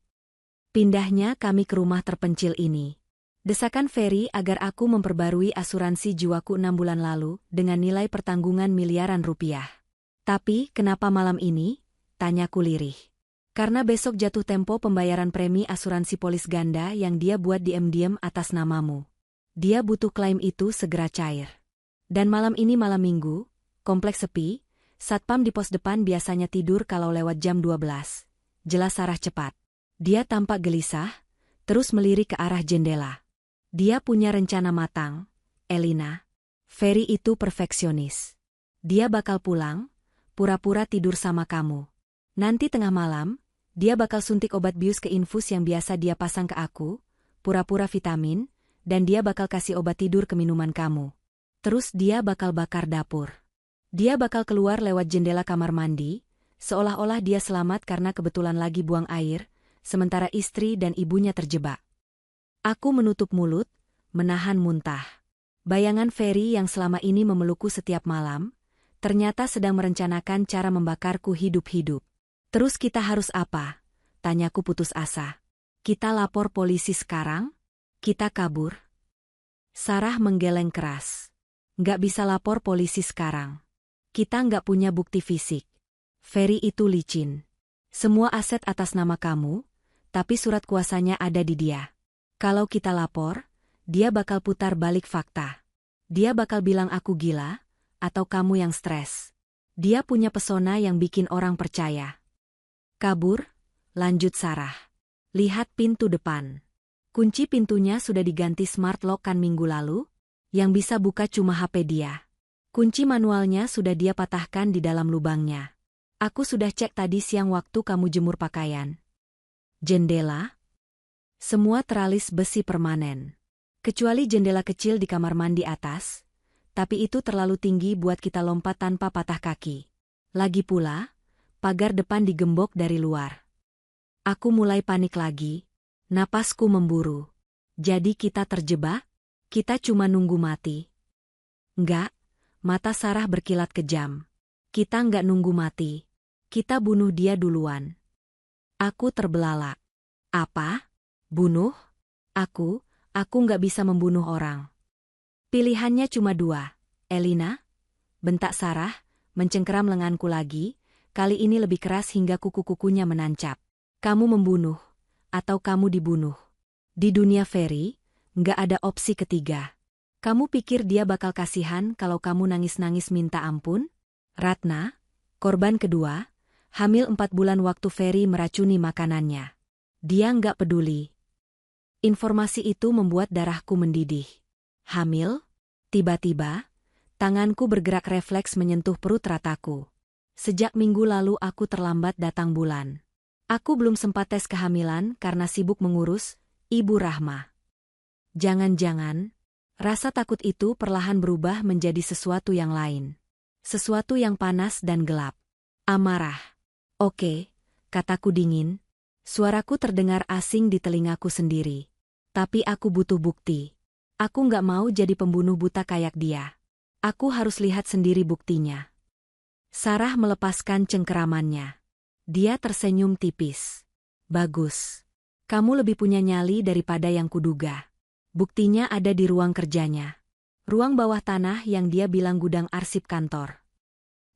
Speaker 1: Pindahnya kami ke rumah terpencil ini. Desakan Ferry agar aku memperbarui asuransi jiwaku 6 bulan lalu dengan nilai pertanggungan miliaran rupiah. "Tapi kenapa malam ini?" tanyaku lirih. "Karena besok jatuh tempo pembayaran premi asuransi polis ganda yang dia buat diam-diam atas namamu. Dia butuh klaim itu segera cair. Dan malam ini malam minggu, kompleks sepi, satpam di pos depan biasanya tidur kalau lewat jam 12. Jelas Sarah cepat. Dia tampak gelisah, terus melirik ke arah jendela. "Dia punya rencana matang, Elina. Ferry itu perfeksionis. Dia bakal pulang, pura-pura tidur sama kamu. Nanti tengah malam, dia bakal suntik obat bius ke infus yang biasa dia pasang ke aku, pura-pura vitamin, dan dia bakal kasih obat tidur ke minuman kamu. Terus dia bakal bakar dapur. Dia bakal keluar lewat jendela kamar mandi, seolah-olah dia selamat karena kebetulan lagi buang air, sementara istri dan ibunya terjebak." Aku menutup mulut, menahan muntah. Bayangan Ferry yang selama ini memelukku setiap malam, ternyata sedang merencanakan cara membakarku hidup-hidup. Terus kita harus apa? Tanyaku putus asa. Kita lapor polisi sekarang? Kita kabur? Sarah menggeleng keras. Nggak bisa lapor polisi sekarang. Kita nggak punya bukti fisik. Ferry itu licin. Semua aset atas nama kamu, tapi surat kuasanya ada di dia. Kalau kita lapor, dia bakal putar balik fakta. Dia bakal bilang aku gila, atau kamu yang stres. Dia punya pesona yang bikin orang percaya. Kabur? Lanjut Sarah. Lihat pintu depan. Kunci pintunya sudah diganti smart lock kan minggu lalu, yang bisa buka cuma HP dia. Kunci manualnya sudah dia patahkan di dalam lubangnya. Aku sudah cek tadi siang waktu kamu jemur pakaian. Jendela? Semua teralis besi permanen. Kecuali jendela kecil di kamar mandi atas, tapi itu terlalu tinggi buat kita lompat tanpa patah kaki. Lagi pula, pagar depan digembok dari luar. Aku mulai panik lagi, napasku memburu. Jadi kita terjebak? Kita cuma nunggu mati. Enggak, mata Sarah berkilat kejam. Kita enggak nunggu mati. Kita bunuh dia duluan. Aku terbelalak. Apa? Bunuh? Aku nggak bisa membunuh orang. Pilihannya cuma dua, Elina? Bentak Sarah, mencengkeram lenganku lagi, kali ini lebih keras hingga kuku-kukunya menancap. Kamu membunuh, atau kamu dibunuh. Di dunia Ferry, nggak ada opsi ketiga. Kamu pikir dia bakal kasihan kalau kamu nangis-nangis minta ampun? Ratna, korban kedua, hamil 4 bulan waktu Ferry meracuni makanannya. Dia nggak peduli. Informasi itu membuat darahku mendidih. Hamil? Tiba-tiba, tanganku bergerak refleks menyentuh perut rataku. Sejak minggu lalu aku terlambat datang bulan. Aku belum sempat tes kehamilan karena sibuk mengurus Ibu Rahma. Jangan-jangan, rasa takut itu perlahan berubah menjadi sesuatu yang lain. Sesuatu yang panas dan gelap. Amarah. Oke, kataku dingin. Suaraku terdengar asing di telingaku sendiri. Tapi aku butuh bukti. Aku nggak mau jadi pembunuh buta kayak dia. Aku harus lihat sendiri buktinya. Sarah melepaskan cengkeramannya. Dia tersenyum tipis. Bagus. Kamu lebih punya nyali daripada yang kuduga. Buktinya ada di ruang kerjanya. Ruang bawah tanah yang dia bilang gudang arsip kantor.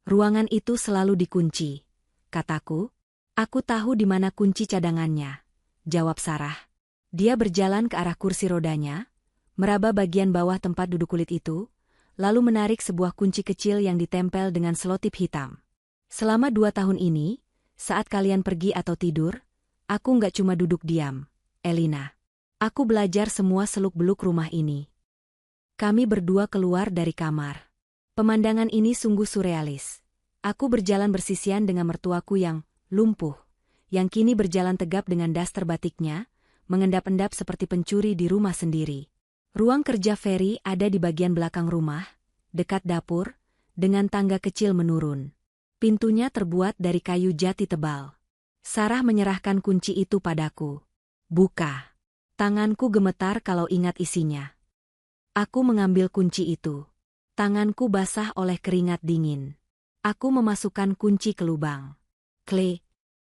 Speaker 1: Ruangan itu selalu dikunci, kataku. Aku tahu di mana kunci cadangannya, jawab Sarah. Dia berjalan ke arah kursi rodanya, meraba bagian bawah tempat duduk kulit itu, lalu menarik sebuah kunci kecil yang ditempel dengan selotip hitam. Selama 2 tahun ini, saat kalian pergi atau tidur, aku nggak cuma duduk diam, Elina. Aku belajar semua seluk-beluk rumah ini. Kami berdua keluar dari kamar. Pemandangan ini sungguh surrealis. Aku berjalan bersisian dengan mertuaku yang lumpuh, yang kini berjalan tegap dengan daster batiknya, mengendap-endap seperti pencuri di rumah sendiri. Ruang kerja Ferry ada di bagian belakang rumah, dekat dapur, dengan tangga kecil menurun. Pintunya terbuat dari kayu jati tebal. Sarah menyerahkan kunci itu padaku. Buka. Tanganku gemetar kalau ingat isinya. Aku mengambil kunci itu. Tanganku basah oleh keringat dingin. Aku memasukkan kunci ke lubang. Klik.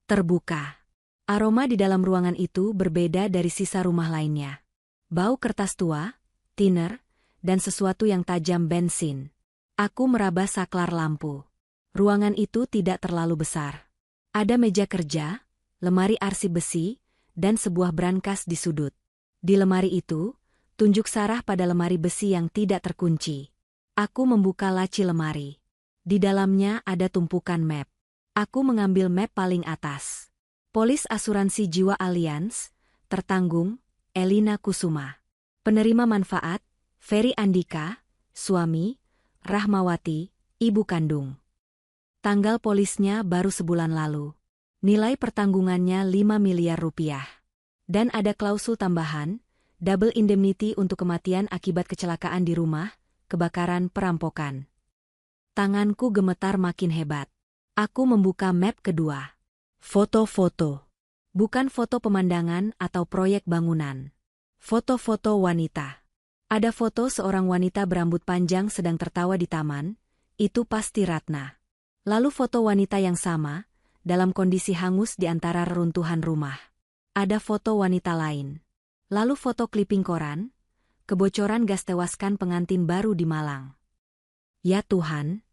Speaker 1: Terbuka. Aroma di dalam ruangan itu berbeda dari sisa rumah lainnya. Bau kertas tua, thinner, dan sesuatu yang tajam bensin. Aku meraba saklar lampu. Ruangan itu tidak terlalu besar. Ada meja kerja, lemari arsip besi, dan sebuah brankas di sudut. Di lemari itu, tunjuk Sarah pada lemari besi yang tidak terkunci. Aku membuka laci lemari. Di dalamnya ada tumpukan map. Aku mengambil map paling atas. Polis asuransi jiwa Allianz, tertanggung, Elina Kusuma. Penerima manfaat, Ferry Andika, suami, Rahmawati, ibu kandung. Tanggal polisnya baru sebulan lalu. Nilai pertanggungannya 5 miliar rupiah. Dan ada klausul tambahan, double indemnity untuk kematian akibat kecelakaan di rumah, kebakaran, perampokan. Tanganku gemetar makin hebat. Aku membuka map kedua. Foto-foto. Bukan foto pemandangan atau proyek bangunan. Foto-foto wanita. Ada foto seorang wanita berambut panjang sedang tertawa di taman, itu pasti Ratna. Lalu foto wanita yang sama, dalam kondisi hangus di antara reruntuhan rumah. Ada foto wanita lain. Lalu foto kliping koran, kebocoran gas tewaskan pengantin baru di Malang. Ya Tuhan.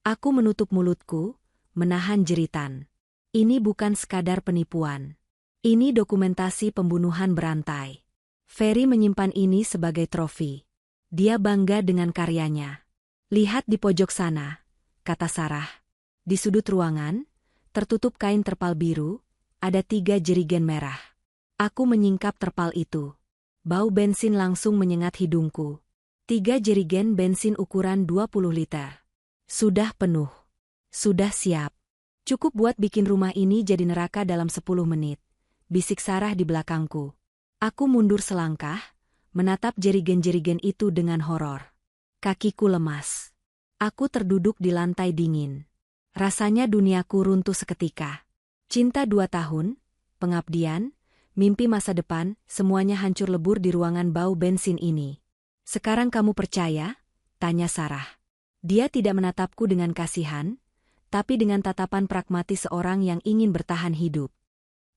Speaker 1: Aku menutup mulutku, menahan jeritan. Ini bukan sekadar penipuan. Ini dokumentasi pembunuhan berantai. Ferry menyimpan ini sebagai trofi. Dia bangga dengan karyanya. Lihat di pojok sana, kata Sarah. Di sudut ruangan, tertutup kain terpal biru, ada 3 jerigen merah. Aku menyingkap terpal itu. Bau bensin langsung menyengat hidungku. 3 jerigen bensin ukuran 20 liter. Sudah penuh. Sudah siap. Cukup buat bikin rumah ini jadi neraka dalam 10 menit. Bisik Sarah di belakangku. Aku mundur selangkah, menatap jerigen-jerigen itu dengan horor. Kakiku lemas. Aku terduduk di lantai dingin. Rasanya duniaku runtuh seketika. Cinta 2 tahun, pengabdian, mimpi masa depan, semuanya hancur lebur di ruangan bau bensin ini. Sekarang kamu percaya? Tanya Sarah. Dia tidak menatapku dengan kasihan, tapi dengan tatapan pragmatis seorang yang ingin bertahan hidup.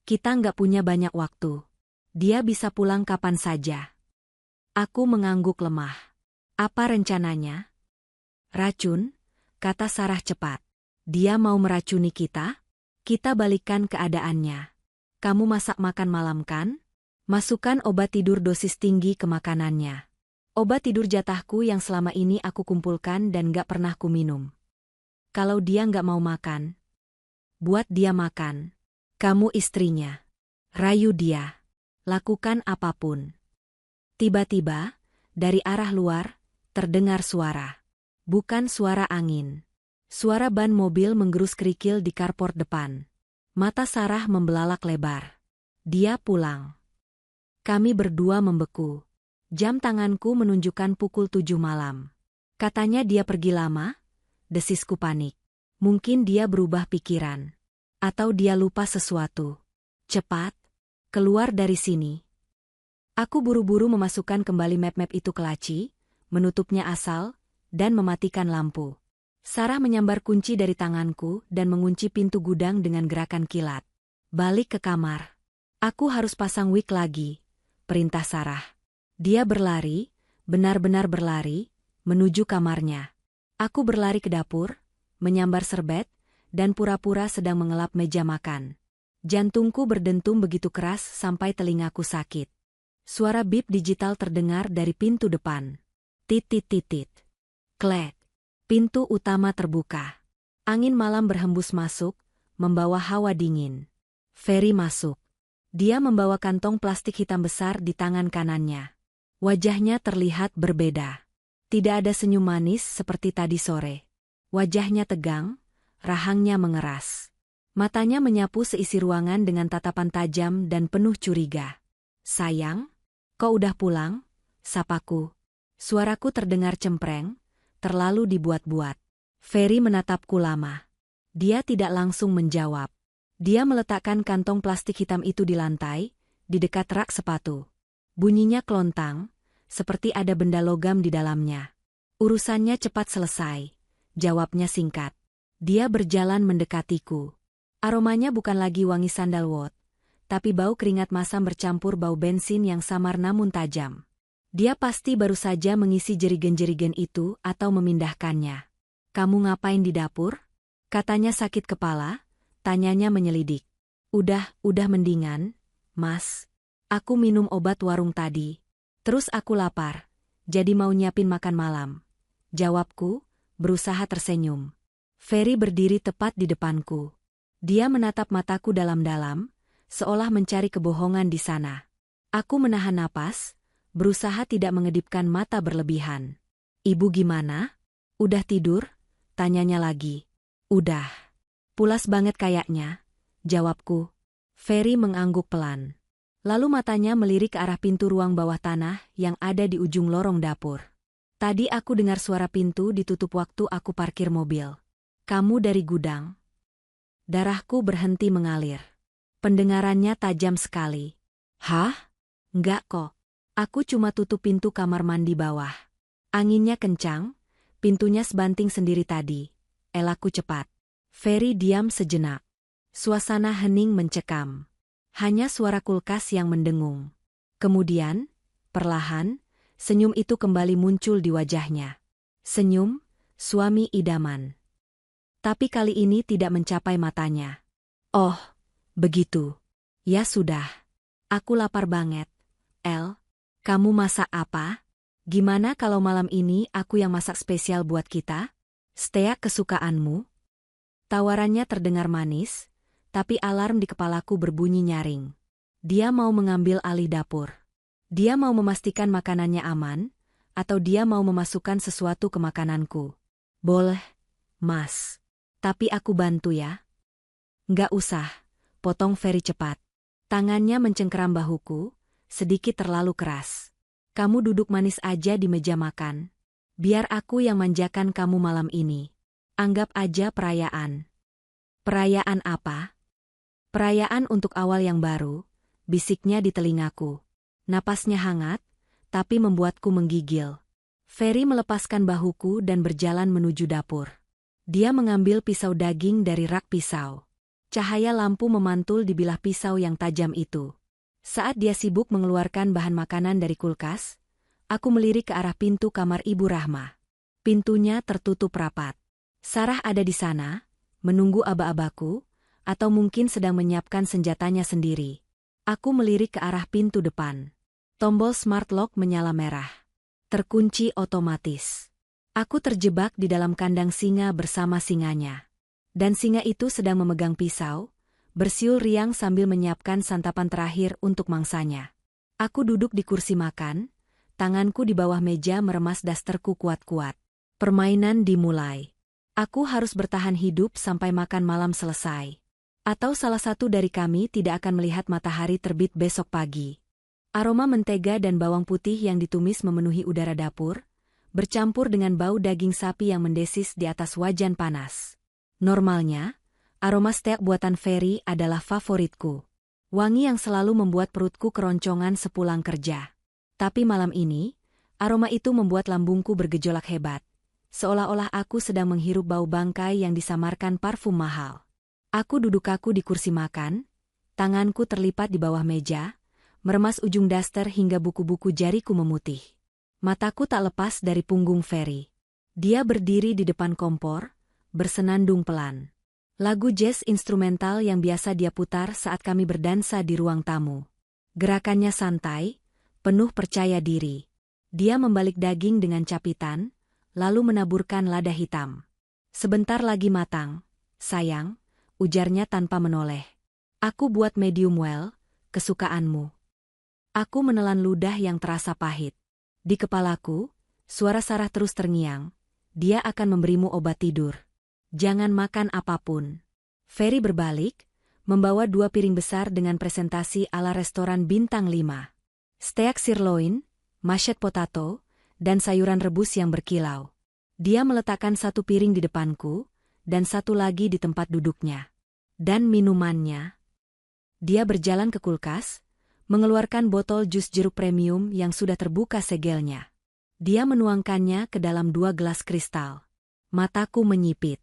Speaker 1: Kita nggak punya banyak waktu. Dia bisa pulang kapan saja. Aku mengangguk lemah. Apa rencananya? Racun, kata Sarah cepat. Dia mau meracuni kita? Kita balikan keadaannya. Kamu masak makan malam kan? Masukkan obat tidur dosis tinggi ke makanannya. Obat tidur jatahku yang selama ini aku kumpulkan dan gak pernah ku minum. Kalau dia gak mau makan, buat dia makan. Kamu istrinya. Rayu dia. Lakukan apapun. Tiba-tiba, dari arah luar, terdengar suara. Bukan suara angin. Suara ban mobil menggerus kerikil di carport depan. Mata Sarah membelalak lebar. Dia pulang. Kami berdua membeku. Jam tanganku menunjukkan pukul 7 malam. Katanya dia pergi lama, desisku panik. Mungkin dia berubah pikiran. Atau dia lupa sesuatu. Cepat, keluar dari sini. Aku buru-buru memasukkan kembali map-map itu ke laci, menutupnya asal, dan mematikan lampu. Sarah menyambar kunci dari tanganku dan mengunci pintu gudang dengan gerakan kilat. Balik ke kamar. Aku harus pasang wig lagi, perintah Sarah. Dia berlari, benar-benar berlari, menuju kamarnya. Aku berlari ke dapur, menyambar serbet, dan pura-pura sedang mengelap meja makan. Jantungku berdentum begitu keras sampai telingaku sakit. Suara bip digital terdengar dari pintu depan. Titit-titit. Klek. Pintu utama terbuka. Angin malam berhembus masuk, membawa hawa dingin. Ferry masuk. Dia membawa kantong plastik hitam besar di tangan kanannya. Wajahnya terlihat berbeda. Tidak ada senyum manis seperti tadi sore. Wajahnya tegang, rahangnya mengeras. Matanya menyapu seisi ruangan dengan tatapan tajam dan penuh curiga. Sayang, kau udah pulang? Sapaku. Suaraku terdengar cempreng, terlalu dibuat-buat. Ferry menatapku lama. Dia tidak langsung menjawab. Dia meletakkan kantong plastik hitam itu di lantai, di dekat rak sepatu. Bunyinya klontang, seperti ada benda logam di dalamnya. Urusannya cepat selesai. Jawabnya singkat. Dia berjalan mendekatiku. Aromanya bukan lagi wangi sandalwood, tapi bau keringat masam bercampur bau bensin yang samar namun tajam. Dia pasti baru saja mengisi jerigen-jerigen itu atau memindahkannya. Kamu ngapain di dapur? Katanya sakit kepala, tanyanya menyelidik. Udah mendingan, Mas. Aku minum obat warung tadi. Terus aku lapar, jadi mau nyiapin makan malam. Jawabku, berusaha tersenyum. Ferry berdiri tepat di depanku. Dia menatap mataku dalam-dalam, seolah mencari kebohongan di sana. Aku menahan napas, berusaha tidak mengedipkan mata berlebihan. Ibu gimana? Udah tidur? Tanyanya lagi. Udah. Pulas banget kayaknya, jawabku. Ferry mengangguk pelan. Lalu matanya melirik ke arah pintu ruang bawah tanah yang ada di ujung lorong dapur. Tadi aku dengar suara pintu ditutup waktu aku parkir mobil. Kamu dari gudang? Darahku berhenti mengalir. Pendengarannya tajam sekali. Hah? Enggak kok. Aku cuma tutup pintu kamar mandi bawah. Anginnya kencang, pintunya sebanting sendiri tadi. Elakku cepat. Ferry diam sejenak. Suasana hening mencekam. Hanya suara kulkas yang mendengung. Kemudian, perlahan, senyum itu kembali muncul di wajahnya. Senyum, suami idaman. Tapi kali ini tidak mencapai matanya. Oh, begitu. Ya sudah. Aku lapar banget. El, kamu masak apa? Gimana kalau malam ini aku yang masak spesial buat kita? Steak kesukaanmu? Tawarannya terdengar manis, tapi alarm di kepalaku berbunyi nyaring. Dia mau mengambil alih dapur. Dia mau memastikan makanannya aman, atau dia mau memasukkan sesuatu ke makananku. Boleh, Mas. Tapi aku bantu ya. Nggak usah, potong Ferry cepat. Tangannya mencengkeram bahuku, sedikit terlalu keras. Kamu duduk manis aja di meja makan. Biar aku yang manjakan kamu malam ini. Anggap aja perayaan. Perayaan apa? Perayaan untuk awal yang baru, bisiknya di telingaku. Napasnya hangat, tapi membuatku menggigil. Ferry melepaskan bahuku dan berjalan menuju dapur. Dia mengambil pisau daging dari rak pisau. Cahaya lampu memantul di bilah pisau yang tajam itu. Saat dia sibuk mengeluarkan bahan makanan dari kulkas, aku melirik ke arah pintu kamar Ibu Rahma. Pintunya tertutup rapat. Sarah ada di sana, menunggu aba-abaku, atau mungkin sedang menyiapkan senjatanya sendiri. Aku melirik ke arah pintu depan. Tombol smart lock menyala merah. Terkunci otomatis. Aku terjebak di dalam kandang singa bersama singanya. Dan singa itu sedang memegang pisau, bersiul riang sambil menyiapkan santapan terakhir untuk mangsanya. Aku duduk di kursi makan, tanganku di bawah meja meremas dasterku kuat-kuat. Permainan dimulai. Aku harus bertahan hidup sampai makan malam selesai. Atau salah satu dari kami tidak akan melihat matahari terbit besok pagi. Aroma mentega dan bawang putih yang ditumis memenuhi udara dapur, bercampur dengan bau daging sapi yang mendesis di atas wajan panas. Normalnya, aroma steak buatan Ferry adalah favoritku. Wangi yang selalu membuat perutku keroncongan sepulang kerja. Tapi malam ini, aroma itu membuat lambungku bergejolak hebat. Seolah-olah aku sedang menghirup bau bangkai yang disamarkan parfum mahal. Aku duduk kaku di kursi makan, tanganku terlipat di bawah meja, meremas ujung daster hingga buku-buku jariku memutih. Mataku tak lepas dari punggung Ferry. Dia berdiri di depan kompor, bersenandung pelan. Lagu jazz instrumental yang biasa dia putar saat kami berdansa di ruang tamu. Gerakannya santai, penuh percaya diri. Dia membalik daging dengan capitan, lalu menaburkan lada hitam. Sebentar lagi matang, sayang, ujarnya tanpa menoleh. Aku buat medium well, kesukaanmu. Aku menelan ludah yang terasa pahit. Di kepalaku, suara Sarah terus terngiang. Dia akan memberimu obat tidur. Jangan makan apapun. Ferry berbalik, membawa 2 piring besar dengan presentasi ala restoran bintang 5. Steak sirloin, mashed potato, dan sayuran rebus yang berkilau. Dia meletakkan 1 piring di depanku, dan 1 lagi di tempat duduknya. Dan minumannya. Dia berjalan ke kulkas, mengeluarkan botol jus jeruk premium yang sudah terbuka segelnya. Dia menuangkannya ke dalam 2 gelas kristal. Mataku menyipit.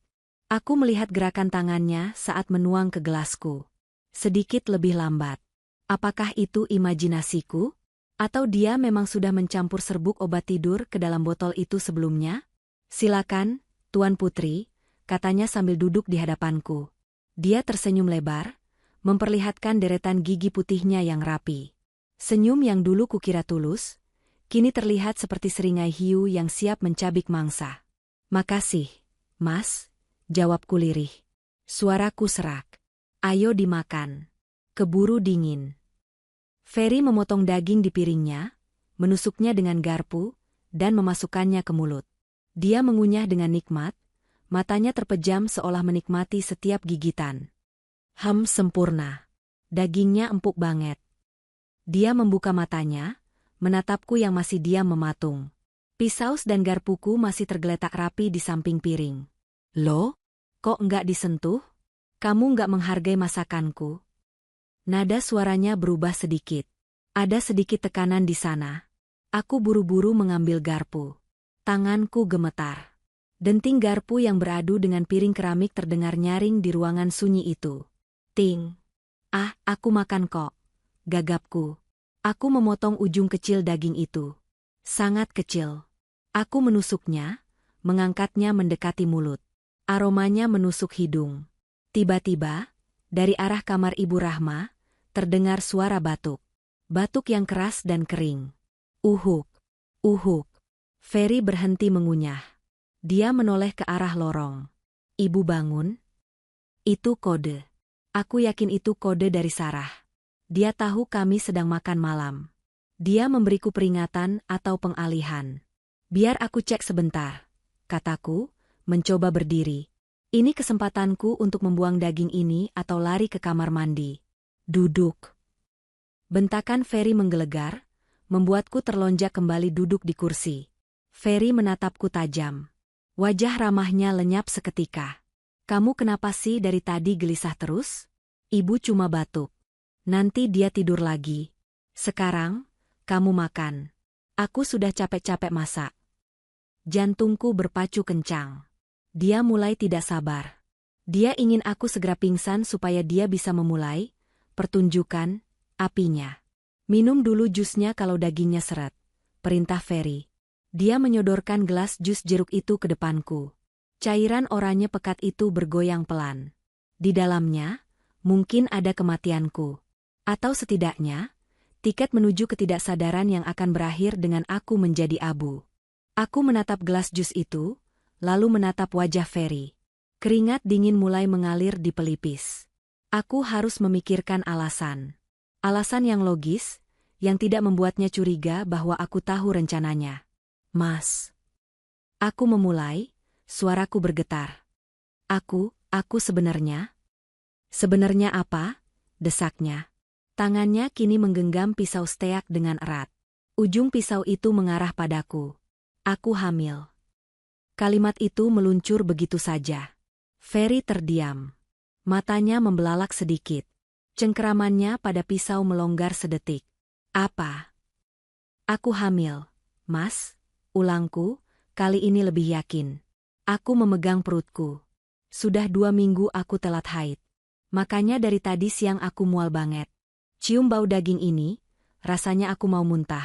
Speaker 1: Aku melihat gerakan tangannya saat menuang ke gelasku. Sedikit lebih lambat. Apakah itu imajinasiku? Atau dia memang sudah mencampur serbuk obat tidur ke dalam botol itu sebelumnya? Silakan, Tuan Putri, katanya sambil duduk di hadapanku. Dia tersenyum lebar, memperlihatkan deretan gigi putihnya yang rapi. Senyum yang dulu kukira tulus, kini terlihat seperti seringai hiu yang siap mencabik mangsa. Makasih, Mas, jawabku lirih. Suaraku serak. Ayo dimakan. Keburu dingin. Ferry memotong daging di piringnya, menusuknya dengan garpu, dan memasukkannya ke mulut. Dia mengunyah dengan nikmat, matanya terpejam seolah menikmati setiap gigitan. Sempurna. Dagingnya empuk banget. Dia membuka matanya, menatapku yang masih diam mematung. Pisau dan garpuku masih tergeletak rapi di samping piring. Loh, kok enggak disentuh? Kamu enggak menghargai masakanku? Nada suaranya berubah sedikit. Ada sedikit tekanan di sana. Aku buru-buru mengambil garpu. Tanganku gemetar. Denting garpu yang beradu dengan piring keramik terdengar nyaring di ruangan sunyi itu. Ting. Ah, aku makan kok. Gagapku. Aku memotong ujung kecil daging itu. Sangat kecil. Aku menusuknya, mengangkatnya mendekati mulut. Aromanya menusuk hidung. Tiba-tiba, dari arah kamar Ibu Rahma, terdengar suara batuk. Batuk yang keras dan kering. Uhuk. Uhuk. Ferry berhenti mengunyah. Dia menoleh ke arah lorong. Ibu bangun. Itu kode. Aku yakin itu kode dari Sarah. Dia tahu kami sedang makan malam. Dia memberiku peringatan atau pengalihan. Biar aku cek sebentar, kataku, mencoba berdiri. Ini kesempatanku untuk membuang daging ini atau lari ke kamar mandi. Duduk. Bentakan Ferry menggelegar, membuatku terlonjak kembali duduk di kursi. Ferry menatapku tajam. Wajah ramahnya lenyap seketika. Kamu kenapa sih dari tadi gelisah terus? Ibu cuma batuk. Nanti dia tidur lagi. Sekarang, kamu makan. Aku sudah capek-capek masak. Jantungku berpacu kencang. Dia mulai tidak sabar. Dia ingin aku segera pingsan supaya dia bisa memulai pertunjukan apinya. Minum dulu jusnya kalau dagingnya seret, perintah Ferry. Dia menyodorkan gelas jus jeruk itu ke depanku. Cairan oranye pekat itu bergoyang pelan. Di dalamnya, mungkin ada kematianku. Atau setidaknya, tiket menuju ketidaksadaran yang akan berakhir dengan aku menjadi abu. Aku menatap gelas jus itu, lalu menatap wajah Ferry. Keringat dingin mulai mengalir di pelipis. Aku harus memikirkan alasan. Alasan yang logis, yang tidak membuatnya curiga bahwa aku tahu rencananya. Mas. Aku memulai, suaraku bergetar. Aku sebenarnya? Sebenarnya apa? Desaknya. Tangannya kini menggenggam pisau steak dengan erat. Ujung pisau itu mengarah padaku. Aku hamil. Kalimat itu meluncur begitu saja. Ferry terdiam. Matanya membelalak sedikit. Cengkeramannya pada pisau melonggar sedetik. Apa? Aku hamil, Mas. Ulangku, kali ini lebih yakin. Aku memegang perutku. Sudah 2 minggu aku telat haid. Makanya dari tadi siang aku mual banget. Cium bau daging ini, rasanya aku mau muntah.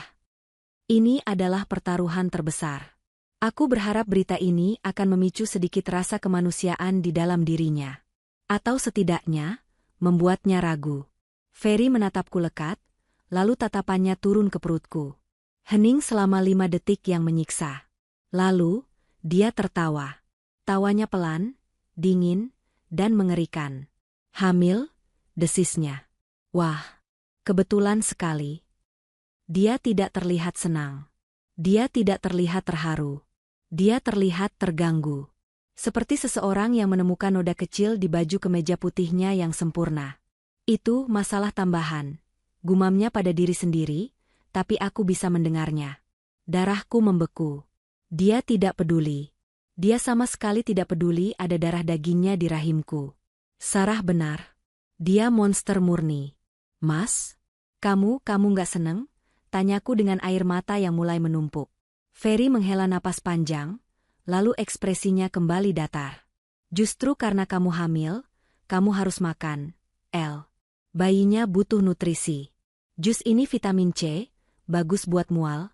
Speaker 1: Ini adalah pertaruhan terbesar. Aku berharap berita ini akan memicu sedikit rasa kemanusiaan di dalam dirinya. Atau setidaknya, membuatnya ragu. Ferry menatapku lekat, lalu tatapannya turun ke perutku. Hening selama 5 detik yang menyiksa. Lalu, dia tertawa. Tawanya pelan, dingin, dan mengerikan. Hamil? Desisnya. Wah, kebetulan sekali. Dia tidak terlihat senang. Dia tidak terlihat terharu. Dia terlihat terganggu. Seperti seseorang yang menemukan noda kecil di baju kemeja putihnya yang sempurna. Itu masalah tambahan. Gumamnya pada diri sendiri, tapi aku bisa mendengarnya. Darahku membeku. Dia tidak peduli. Dia sama sekali tidak peduli ada darah dagingnya di rahimku. Sarah benar. Dia monster murni. Mas, kamu nggak seneng? Tanyaku dengan air mata yang mulai menumpuk. Ferry menghela napas panjang, lalu ekspresinya kembali datar. Justru karena kamu hamil, kamu harus makan, El. Bayinya butuh nutrisi. Jus ini vitamin C, bagus buat mual.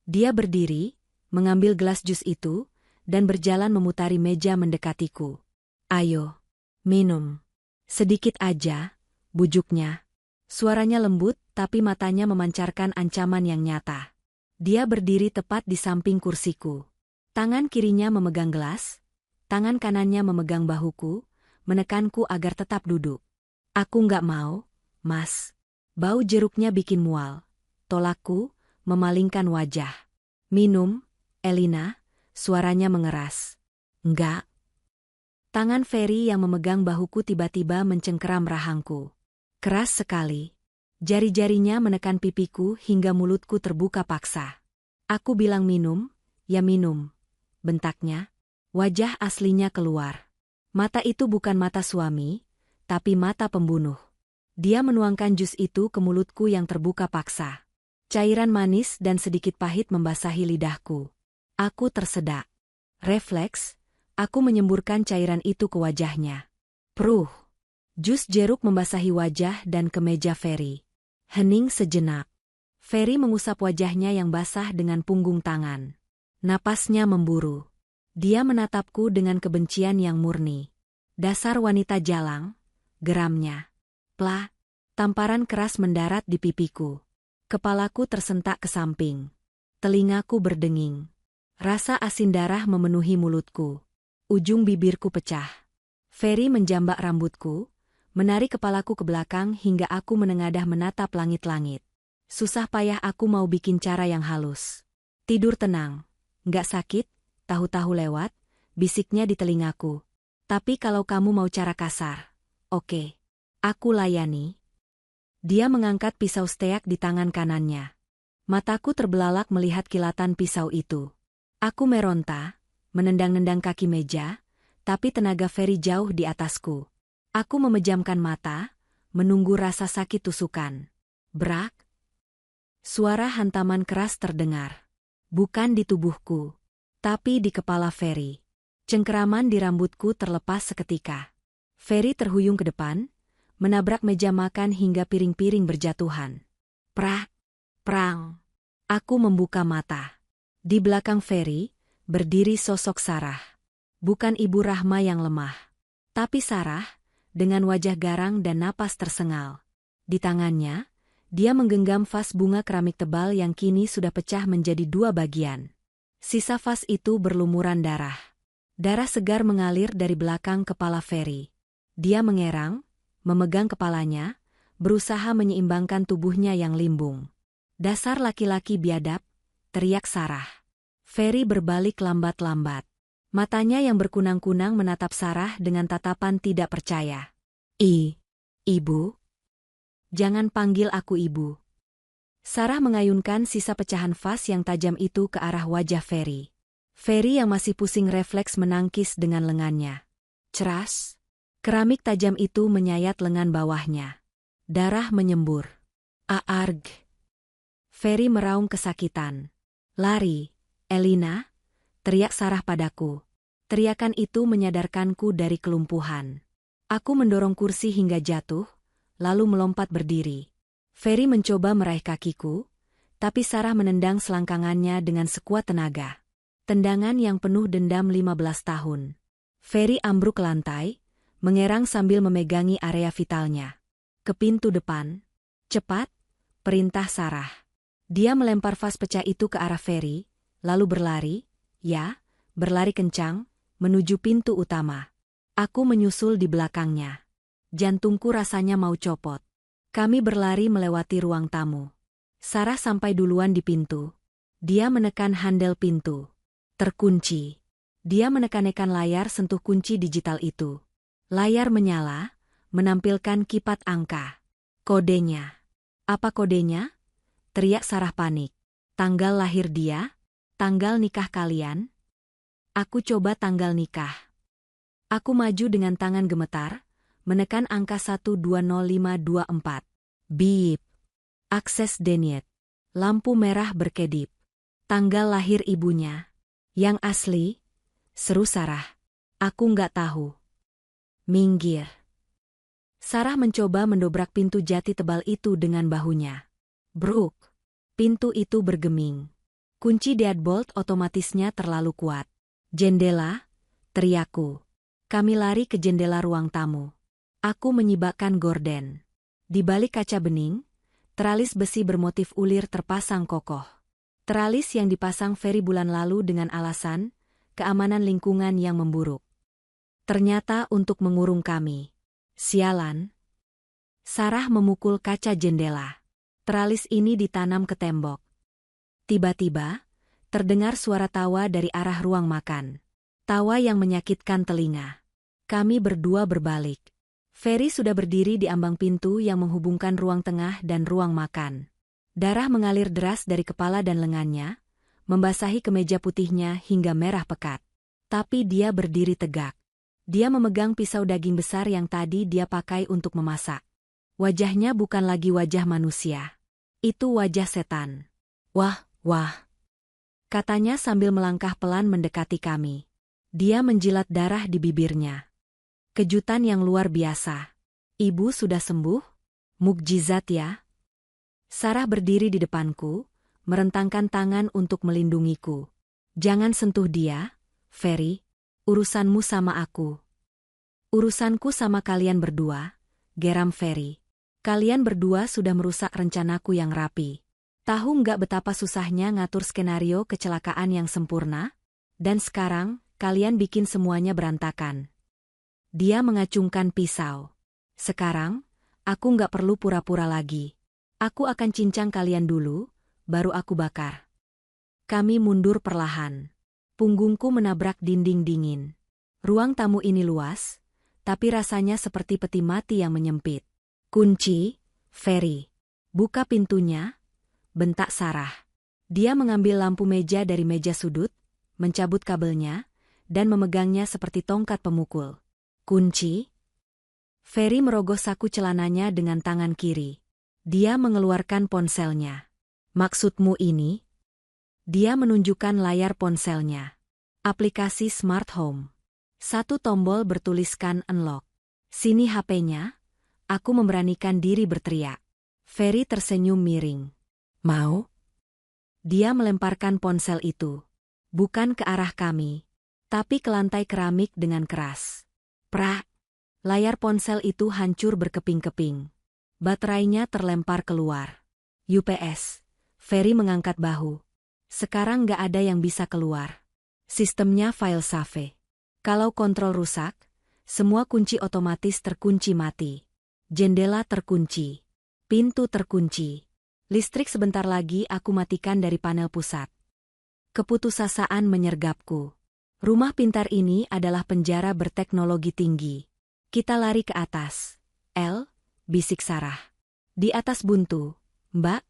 Speaker 1: Dia berdiri, mengambil gelas jus itu, dan berjalan memutari meja mendekatiku. Ayo, minum. Sedikit aja, bujuknya. Suaranya lembut, tapi matanya memancarkan ancaman yang nyata. Dia berdiri tepat di samping kursiku. Tangan kirinya memegang gelas, tangan kanannya memegang bahuku, menekanku agar tetap duduk. Aku nggak mau, Mas. Bau jeruknya bikin mual. Tolakku, memalingkan wajah. Minum, Elina, suaranya mengeras. Enggak. Tangan Ferry yang memegang bahuku tiba-tiba mencengkeram rahangku. Keras sekali. Jari-jarinya menekan pipiku hingga mulutku terbuka paksa. Aku bilang minum, ya minum. Bentaknya. Wajah aslinya keluar. Mata itu bukan mata suami, tapi mata pembunuh. Dia menuangkan jus itu ke mulutku yang terbuka paksa. Cairan manis dan sedikit pahit membasahi lidahku. Aku tersedak. Refleks, aku menyemburkan cairan itu ke wajahnya. Pruh! Jus jeruk membasahi wajah dan kemeja Ferry. Hening sejenak. Ferry mengusap wajahnya yang basah dengan punggung tangan. Napasnya memburu. Dia menatapku dengan kebencian yang murni. Dasar wanita jalang, geramnya. Plah! Tamparan keras mendarat di pipiku. Kepalaku tersentak ke samping. Telingaku berdenging. Rasa asin darah memenuhi mulutku. Ujung bibirku pecah. Ferry menjambak rambutku, menarik kepalaku ke belakang hingga aku menengadah menatap langit-langit. Susah payah aku mau bikin cara yang halus. Tidur tenang. Nggak sakit, tahu-tahu lewat, bisiknya di telingaku. Tapi kalau kamu mau cara kasar, oke. Aku layani. Dia mengangkat pisau steak di tangan kanannya. Mataku terbelalak melihat kilatan pisau itu. Aku meronta, menendang-nendang kaki meja, tapi tenaga Ferry jauh di atasku. Aku memejamkan mata, menunggu rasa sakit tusukan. Brak! Suara hantaman keras terdengar. Bukan di tubuhku, tapi di kepala Ferry. Cengkeraman di rambutku terlepas seketika. Ferry terhuyung ke depan, menabrak meja makan hingga piring-piring berjatuhan. Prak! Prang! Aku membuka mata. Di belakang Ferry, berdiri sosok Sarah. Bukan Ibu Rahma yang lemah, tapi Sarah, dengan wajah garang dan napas tersengal. Di tangannya, dia menggenggam vas bunga keramik tebal yang kini sudah pecah menjadi 2 bagian. Sisa vas itu berlumuran darah. Darah segar mengalir dari belakang kepala Ferry. Dia mengerang, memegang kepalanya, berusaha menyeimbangkan tubuhnya yang limbung. Dasar laki-laki biadab, teriak Sarah. Ferry berbalik lambat-lambat. Matanya yang berkunang-kunang menatap Sarah dengan tatapan tidak percaya. Ibu? Jangan panggil aku ibu. Sarah mengayunkan sisa pecahan vas yang tajam itu ke arah wajah Ferry. Ferry yang masih pusing refleks menangkis dengan lengannya. Ceras. Keramik tajam itu menyayat lengan bawahnya. Darah menyembur. Aarg! Ferry meraung kesakitan. Lari, Elina! Teriak Sarah padaku. Teriakan itu menyadarkanku dari kelumpuhan. Aku mendorong kursi hingga jatuh, lalu melompat berdiri. Ferry mencoba meraih kakiku, tapi Sarah menendang selangkangannya dengan sekuat tenaga. Tendangan yang penuh dendam 15 tahun. Ferry ambruk ke lantai, mengerang sambil memegangi area vitalnya. Ke pintu depan. Cepat, perintah Sarah. Dia melempar vas pecah itu ke arah Ferry, lalu berlari, berlari kencang, menuju pintu utama. Aku menyusul di belakangnya. Jantungku rasanya mau copot. Kami berlari melewati ruang tamu. Sarah sampai duluan di pintu. Dia menekan handel pintu. Terkunci. Dia menekan-nekan layar sentuh kunci digital itu. Layar menyala, menampilkan kipat angka. Kodenya. Apa kodenya? Teriak Sarah panik. Tanggal lahir dia? Tanggal nikah kalian? Aku coba tanggal nikah. Aku maju dengan tangan gemetar, menekan angka 120524. Beep. Akses denied. Lampu merah berkedip. Tanggal lahir ibunya. Yang asli? Seru Sarah. Aku nggak tahu. Minggir. Sarah mencoba mendobrak pintu jati tebal itu dengan bahunya. Bruk. Pintu itu bergeming. Kunci deadbolt otomatisnya terlalu kuat. Jendela, teriakku. Kami lari ke jendela ruang tamu. Aku menyibakkan gorden. Di balik kaca bening, teralis besi bermotif ulir terpasang kokoh. Teralis yang dipasang Ferry bulan lalu dengan alasan keamanan lingkungan yang memburuk. Ternyata untuk mengurung kami. Sialan. Sarah memukul kaca jendela. Teralis ini ditanam ke tembok. Tiba-tiba, terdengar suara tawa dari arah ruang makan. Tawa yang menyakitkan telinga. Kami berdua berbalik. Ferry sudah berdiri di ambang pintu yang menghubungkan ruang tengah dan ruang makan. Darah mengalir deras dari kepala dan lengannya, membasahi kemeja putihnya hingga merah pekat. Tapi dia berdiri tegak. Dia memegang pisau daging besar yang tadi dia pakai untuk memasak. Wajahnya bukan lagi wajah manusia. Itu wajah setan. Wah, wah, katanya sambil melangkah pelan mendekati kami. Dia menjilat darah di bibirnya. Kejutan yang luar biasa. Ibu sudah sembuh? Mukjizat ya. Sarah berdiri di depanku, merentangkan tangan untuk melindungiku. Jangan sentuh dia, Ferry. Urusanmu sama aku. Urusanku sama kalian berdua, geram Ferry. Kalian berdua sudah merusak rencanaku yang rapi. Tahu nggak betapa susahnya ngatur skenario kecelakaan yang sempurna? Dan sekarang, kalian bikin semuanya berantakan. Dia mengacungkan pisau. Sekarang, aku nggak perlu pura-pura lagi. Aku akan cincang kalian dulu, baru aku bakar. Kami mundur perlahan. Punggungku menabrak dinding dingin. Ruang tamu ini luas, tapi rasanya seperti peti mati yang menyempit. Kunci, Ferry. Buka pintunya, bentak Sarah. Dia mengambil lampu meja dari meja sudut, mencabut kabelnya, dan memegangnya seperti tongkat pemukul. Kunci? Ferry merogoh saku celananya dengan tangan kiri. Dia mengeluarkan ponselnya. Maksudmu ini? Dia menunjukkan layar ponselnya. Aplikasi Smart Home. Satu tombol bertuliskan unlock. Sini HP-nya. Aku memberanikan diri berteriak. Ferry tersenyum miring. Mau? Dia melemparkan ponsel itu. Bukan ke arah kami, tapi ke lantai keramik dengan keras. Prak! Layar ponsel itu hancur berkeping-keping. Baterainya terlempar keluar. UPS. Ferry mengangkat bahu. Sekarang nggak ada yang bisa keluar. Sistemnya file save. Kalau kontrol rusak, semua kunci otomatis terkunci mati. Jendela terkunci. Pintu terkunci. Listrik sebentar lagi aku matikan dari panel pusat. Keputusasaan menyergapku. Rumah pintar ini adalah penjara berteknologi tinggi. Kita lari ke atas. El, bisik Sarah. Di atas buntu. Mbak,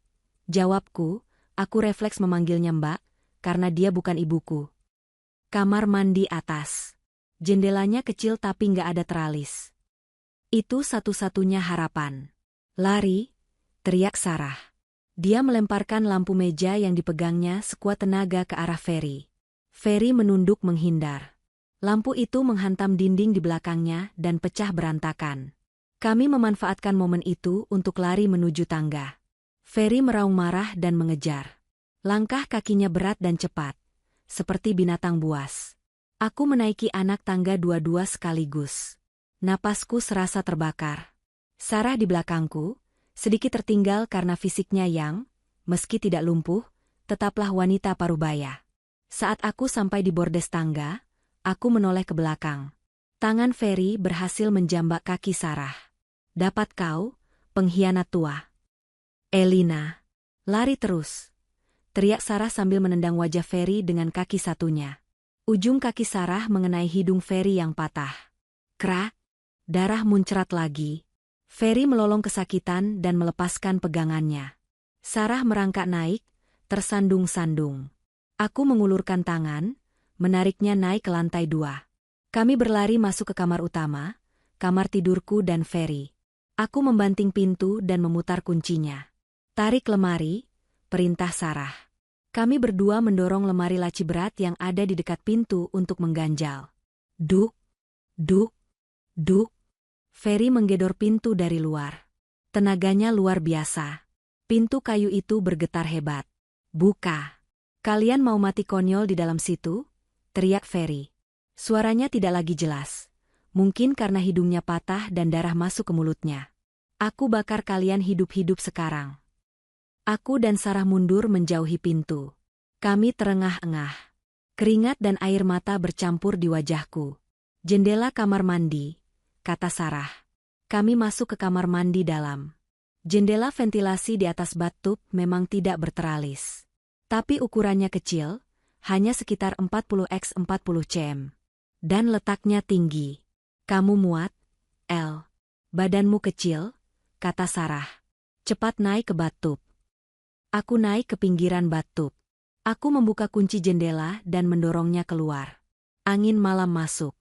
Speaker 1: jawabku, aku refleks memanggilnya Mbak, karena dia bukan ibuku. Kamar mandi atas. Jendelanya kecil tapi nggak ada teralis. Itu satu-satunya harapan. Lari, teriak Sarah. Dia melemparkan lampu meja yang dipegangnya sekuat tenaga ke arah Ferry. Ferry menunduk menghindar. Lampu itu menghantam dinding di belakangnya dan pecah berantakan. Kami memanfaatkan momen itu untuk lari menuju tangga. Ferry meraung marah dan mengejar. Langkah kakinya berat dan cepat, seperti binatang buas. Aku menaiki anak tangga dua-dua sekaligus. Napasku serasa terbakar. Sarah di belakangku, sedikit tertinggal karena fisiknya yang, meski tidak lumpuh, tetaplah wanita parubaya. Saat aku sampai di bordes tangga, aku menoleh ke belakang. Tangan Ferry berhasil menjambak kaki Sarah. Dapat kau, pengkhianat tua. Elina, lari terus. Teriak Sarah sambil menendang wajah Ferry dengan kaki satunya. Ujung kaki Sarah mengenai hidung Ferry yang patah. Krak, darah muncrat lagi. Ferry melolong kesakitan dan melepaskan pegangannya. Sarah merangkak naik, tersandung-sandung. Aku mengulurkan tangan, menariknya naik ke lantai 2. Kami berlari masuk ke kamar utama, kamar tidurku dan Ferry. Aku membanting pintu dan memutar kuncinya. Tarik lemari, perintah Sarah. Kami berdua mendorong lemari laci berat yang ada di dekat pintu untuk mengganjal. Duk, duk, duk. Ferry menggedor pintu dari luar. Tenaganya luar biasa. Pintu kayu itu bergetar hebat. Buka. Kalian mau mati konyol di dalam situ? Teriak Ferry. Suaranya tidak lagi jelas. Mungkin karena hidungnya patah dan darah masuk ke mulutnya. Aku bakar kalian hidup-hidup sekarang. Aku dan Sarah mundur menjauhi pintu. Kami terengah-engah. Keringat dan air mata bercampur di wajahku. Jendela kamar mandi, kata Sarah. Kami masuk ke kamar mandi dalam. Jendela ventilasi di atas bathtub memang tidak berteralis. Tapi ukurannya kecil, hanya sekitar 40x 40 cm. Dan letaknya tinggi. Kamu muat, El. Badanmu kecil, kata Sarah. Cepat naik ke bathtub. Aku naik ke pinggiran bathtub. Aku membuka kunci jendela dan mendorongnya keluar. Angin malam masuk.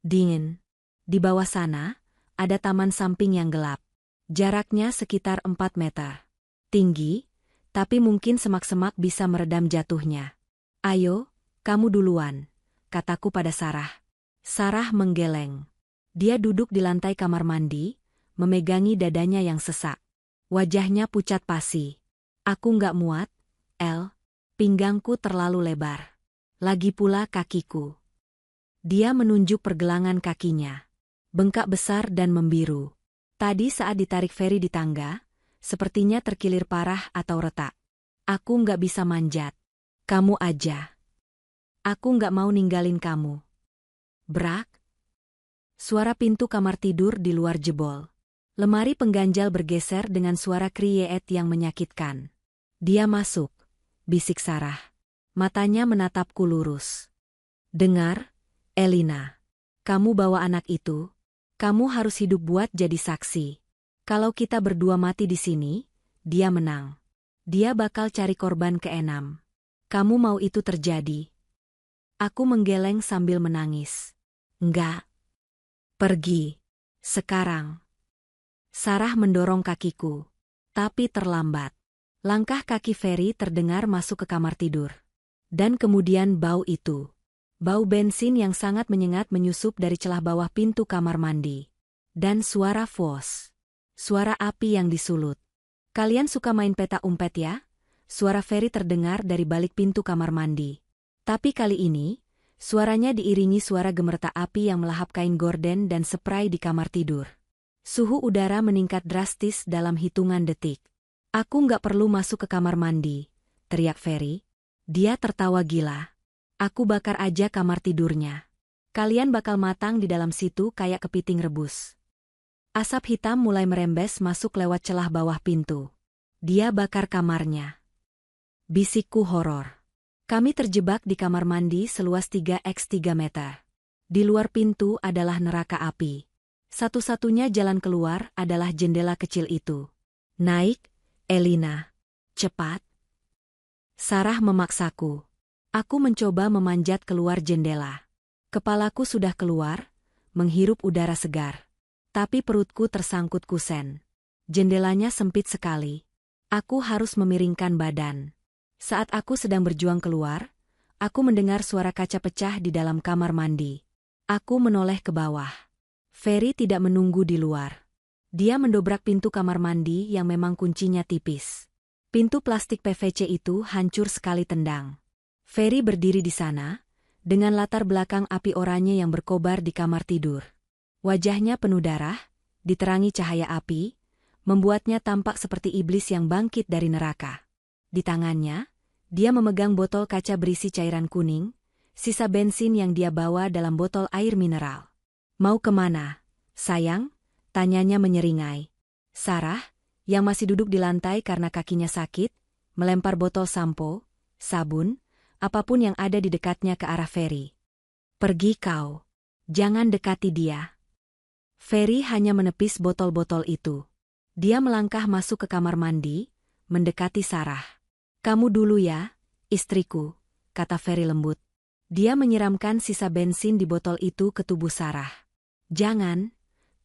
Speaker 1: Dingin. Di bawah sana, ada taman samping yang gelap. Jaraknya sekitar 4 meter. Tinggi, Tapi mungkin semak-semak bisa meredam jatuhnya. Ayo, kamu duluan, kataku pada Sarah. Sarah menggeleng. Dia duduk di lantai kamar mandi, memegangi dadanya yang sesak. Wajahnya pucat pasi. Aku nggak muat, El. Pinggangku terlalu lebar. Lagi pula kakiku. Dia menunjuk pergelangan kakinya. Bengkak besar dan membiru. Tadi saat ditarik Ferry di tangga, sepertinya terkilir parah atau retak. Aku nggak bisa manjat. Kamu aja. Aku nggak mau ninggalin kamu. Brak. Suara pintu kamar tidur di luar jebol. Lemari pengganjal bergeser dengan suara kriet yang menyakitkan. Dia masuk, bisik Sarah. Matanya menatapku lurus. Dengar, Elina. Kamu bawa anak itu. Kamu harus hidup buat jadi saksi. Kalau kita berdua mati di sini, dia menang. Dia bakal cari korban keenam. Kamu mau itu terjadi? Aku menggeleng sambil menangis. Enggak. Pergi. Sekarang. Sarah mendorong kakiku. Tapi terlambat. Langkah kaki Ferry terdengar masuk ke kamar tidur. Dan kemudian bau itu. Bau bensin yang sangat menyengat menyusup dari celah bawah pintu kamar mandi. Dan suara fos. Suara api yang disulut. Kalian suka main peta umpet ya? Suara Ferry terdengar dari balik pintu kamar mandi. Tapi kali ini, suaranya diiringi suara gemertak api yang melahap kain gorden dan spray di kamar tidur. Suhu udara meningkat drastis dalam hitungan detik. Aku nggak perlu masuk ke kamar mandi, teriak Ferry. Dia tertawa gila. Aku bakar aja kamar tidurnya. Kalian bakal matang di dalam situ kayak kepiting rebus. Asap hitam mulai merembes masuk lewat celah bawah pintu. Dia bakar kamarnya. Bisikku horor. Kami terjebak di kamar mandi seluas 3x3 meter. Di luar pintu adalah neraka api. Satu-satunya jalan keluar adalah jendela kecil itu. Naik, Elina. Cepat. Sarah memaksaku. Aku mencoba memanjat keluar jendela. Kepalaku sudah keluar, menghirup udara segar. Tapi perutku tersangkut kusen. Jendelanya sempit sekali. Aku harus memiringkan badan. Saat aku sedang berjuang keluar, aku mendengar suara kaca pecah di dalam kamar mandi. Aku menoleh ke bawah. Ferry tidak menunggu di luar. Dia mendobrak pintu kamar mandi yang memang kuncinya tipis. Pintu plastik PVC itu hancur sekali tendang. Ferry berdiri di sana, dengan latar belakang api oranye yang berkobar di kamar tidur. Wajahnya penuh darah, diterangi cahaya api, membuatnya tampak seperti iblis yang bangkit dari neraka. Di tangannya, dia memegang botol kaca berisi cairan kuning, sisa bensin yang dia bawa dalam botol air mineral. Mau kemana, sayang? Tanyanya menyeringai. Sarah, yang masih duduk di lantai karena kakinya sakit, melempar botol sampo, sabun, apapun yang ada di dekatnya ke arah Ferry. Pergi kau. Jangan dekati dia. Ferry hanya menepis botol-botol itu. Dia melangkah masuk ke kamar mandi, mendekati Sarah. Kamu dulu ya, istriku, kata Ferry lembut. Dia menyiramkan sisa bensin di botol itu ke tubuh Sarah. Jangan,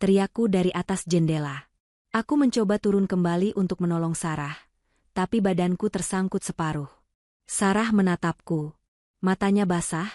Speaker 1: teriakku dari atas jendela. Aku mencoba turun kembali untuk menolong Sarah, tapi badanku tersangkut separuh. Sarah menatapku. Matanya basah,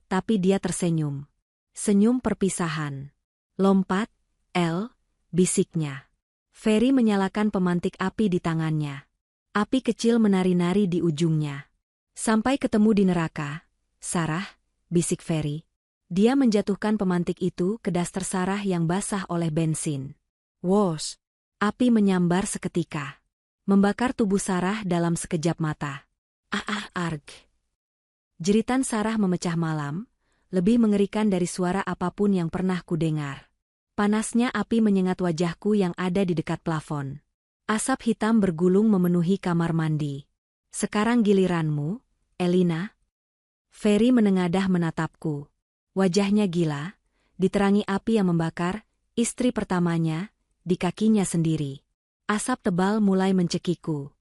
Speaker 1: tapi dia tersenyum. Senyum perpisahan. Lompat, El, bisiknya. Ferry menyalakan pemantik api di tangannya. Api kecil menari-nari di ujungnya. Sampai ketemu di neraka, Sarah, bisik Ferry. Dia menjatuhkan pemantik itu ke daster Sarah yang basah oleh bensin. Wosh! Api menyambar seketika. Membakar tubuh Sarah dalam sekejap mata. Arg. Jeritan Sarah memecah malam, lebih mengerikan dari suara apapun yang pernah kudengar. Panasnya api menyengat wajahku yang ada di dekat plafon. Asap hitam bergulung memenuhi kamar mandi. Sekarang giliranmu, Elina. Ferry menengadah menatapku. Wajahnya gila, diterangi api yang membakar, istri pertamanya, di kakinya sendiri. Asap tebal mulai mencekiku.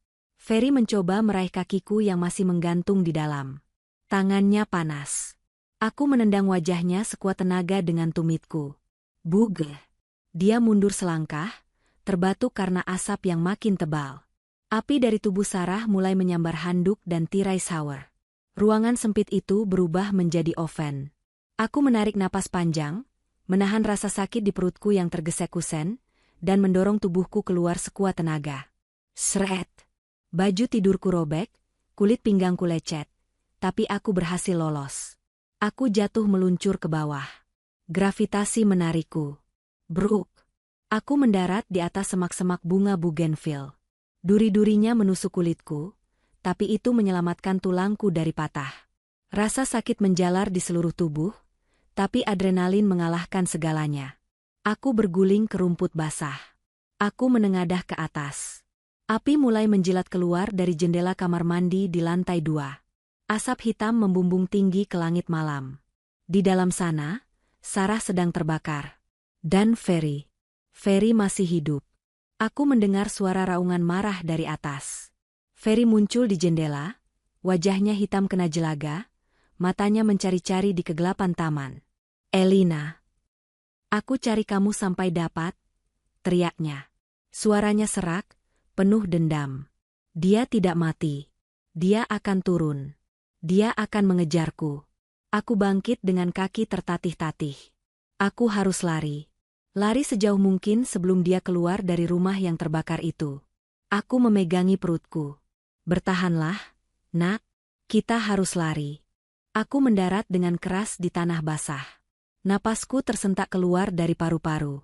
Speaker 1: Ferry mencoba meraih kakiku yang masih menggantung di dalam. Tangannya panas. Aku menendang wajahnya sekuat tenaga dengan tumitku. Buge. Dia mundur selangkah, terbatuk karena asap yang makin tebal. Api dari tubuh Sarah mulai menyambar handuk dan tirai shower. Ruangan sempit itu berubah menjadi oven. Aku menarik napas panjang, menahan rasa sakit di perutku yang tergesek kusen, dan mendorong tubuhku keluar sekuat tenaga. Sret! Baju tidurku robek, kulit pinggangku lecet, tapi aku berhasil lolos. Aku jatuh meluncur ke bawah. Gravitasi menarikku. Bruk! Aku mendarat di atas semak-semak bunga bougainville. Duri-durinya menusuk kulitku, tapi itu menyelamatkan tulangku dari patah. Rasa sakit menjalar di seluruh tubuh, tapi adrenalin mengalahkan segalanya. Aku berguling ke rumput basah. Aku menengadah ke atas. Api mulai menjilat keluar dari jendela kamar mandi di lantai 2. Asap hitam membumbung tinggi ke langit malam. Di dalam sana, Sarah sedang terbakar. Dan Ferry. Ferry masih hidup. Aku mendengar suara raungan marah dari atas. Ferry muncul di jendela, wajahnya hitam kena jelaga, matanya mencari-cari di kegelapan taman. Elina. Aku cari kamu sampai dapat, teriaknya. Suaranya serak, penuh dendam. Dia tidak mati. Dia akan turun. Dia akan mengejarku. Aku bangkit dengan kaki tertatih-tatih. Aku harus lari. Lari sejauh mungkin sebelum dia keluar dari rumah yang terbakar itu. Aku memegangi perutku. Bertahanlah, nak. Kita harus lari. Aku mendarat dengan keras di tanah basah. Napasku tersentak keluar dari paru-paru.